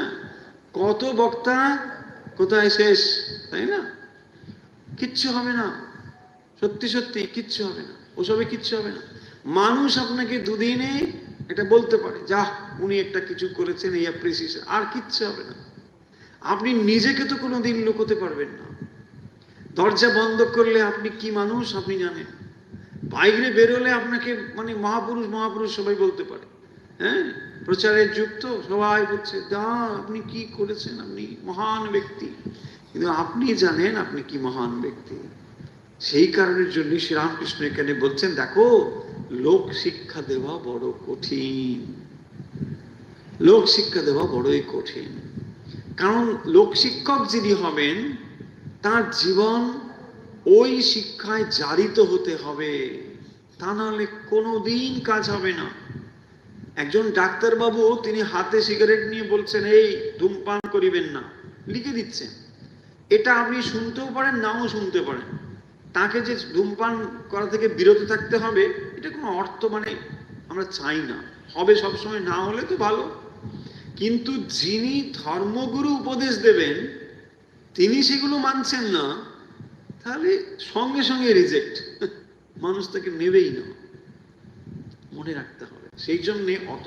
[SPEAKER 1] কত বক্তা, কোথায় শেষ, তাই না? কিচ্ছু হবে না, সত্যি সত্যি কিচ্ছু হবে না, ওসবে কিচ্ছু হবে না। মানুষ আপনাকে দুদিনে এটা বলতে পারে, যা উনি একটা কিছু করেছেন, এই অ্যাপ্রিসিয়েশন, আর কিচ্ছু হবে না। আপনি নিজেকে তো কোনোদিন লুকোতে পারবেন না। দরজা বন্ধ করলে আপনি কি মানুষ আপনি জানেন। বাইরে বেরোলে আপনাকে মানে মহাপুরুষ মহাপুরুষ সবাই বলতে পারে। হ্যাঁ, প্রচারের যুগ তো, সবাই বলছে দা আপনি কি করেছেন, আপনি মহান ব্যক্তি। কিন্তু আপনি জানেন আপনি কি মহান ব্যক্তি। সেই কারণের জন্য শ্রীরামকৃষ্ণ এখানে বলছেন, দেখো লোক শিক্ষা দেওয়া বড় কঠিন, লোক শিক্ষা দেওয়া বড়ই কঠিন। কারণ লোক শিক্ষক যিনি হবেন, তার জীবন ওই শিক্ষায় জারিত হতে হবে, তা নাহলে কোনোদিন কাজ হবে না। একজন ডাক্তারবাবু, তিনি হাতে সিগারেট নিয়ে বলছেন, এই ধূমপান করিবেন না, লিখে দিচ্ছেন। এটা আপনি শুনতেও পারেন, নাও শুনতে পারেন। তাকে যে ধূমপান করা থেকে বিরত থাকতে হবে, এটা কোনো অর্থ মানে আমরা চাই না। হবে সবসময়, না হলে তো ভালো। কিন্তু যিনি ধর্মগুরু উপদেশ দেবেন, তিনি সেগুলো মানছেন না, তাহলে সঙ্গে সঙ্গে রিজেক্ট, মানুষ তাকে নেবেই না। মনে রাখতে হবে, সেই জন্য অত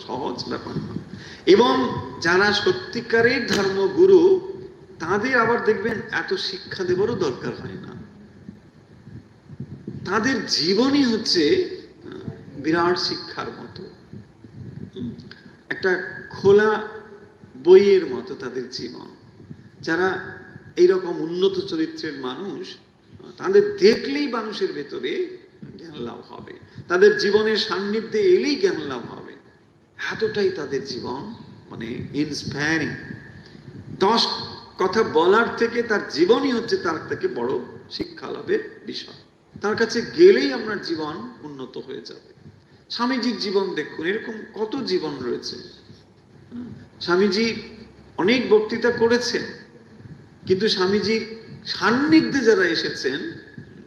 [SPEAKER 1] সহজ ব্যাপার না। এবং যারা সত্যিকারের ধর্মগুরু, তাদের আবার দেখবেন এত শিক্ষা দেবারও দরকার হয় না। তাদের জীবনই হচ্ছে বিরাট শিক্ষার মতো, একটা খোলা বইয়ের মতো তাদের জীবন। যারা এইরকম উন্নত চরিত্রের মানুষ, তাদের দেখলেই মানুষের ভেতরে জ্ঞান লাভ হবে, তাদের জীবনের সান্নিধ্যে এলেই জ্ঞান লাভ হবে। এতটাই তাদের জীবন মানে ইন্সপায়ারিং। 10 কথা বলার থেকে তার জীবনই হচ্ছে তার থেকে বড় শিক্ষা লাভের বিষয়। তার কাছে গেলেই আপনার জীবন উন্নত হয়ে যাবে। স্বামীজির জীবন দেখুন, এরকম কত জীবন রয়েছে। স্বামীজি অনেক বক্তৃতা করেছেন, কিন্তু স্বামীজির সান্নিধ্যে যারা এসেছেন,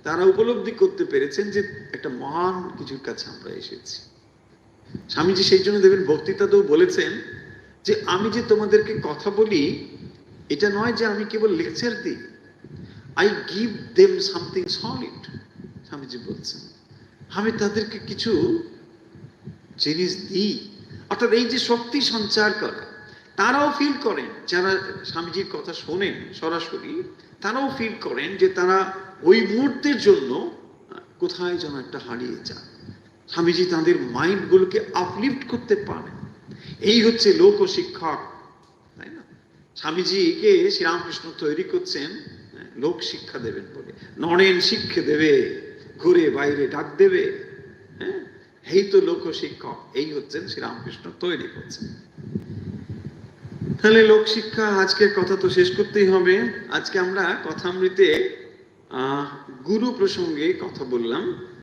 [SPEAKER 1] তারা উপলব্ধি করতে পেরেছেন যে একটা মহান কিছুর কাছে আমরা এসেছি। স্বামীজি সেই জন্য দেবেন বক্তৃতাতেও বলেছেন যে আমি যে তোমাদেরকে কথা বলি এটা নয় যে আমি কেবল লেকচার দিই, I give them something solid. Swamiji বলছেন আমি তাদেরকে কিছু জিনিস দিই, অর্থাৎ এই যে শক্তি সঞ্চার করা। তারাও ফিল করেন, যারা স্বামীজির কথা শোনেন সরাসরি, তারাও ফিল করেন যে তারা ওই মুহূর্তের জন্য কোথায় যেন একটা হারিয়ে যান। স্বামীজি তাদের মাইন্ডগুলোকে আপলিফট করতে পারেন। এই হচ্ছে লোক শিক্ষক, তাই না? স্বামীজিকে শ্রীরামকৃষ্ণ তৈরি করছেন লোক শিক্ষা দেবেন বলে। নরেন শিক্ষা দেবে, ঘুরে বাইরে ডাক দেবে, হ্যাঁ, এই তো লোক শিক্ষক। এই হচ্ছেন শ্রীরামকৃষ্ণ তৈরি করছেন। তাহলে লোক শিক্ষা, আজকের কথা তো শেষ করতেই হবে। আজকে আমরা কথামৃতে গুরু প্রসঙ্গে কথা বললাম।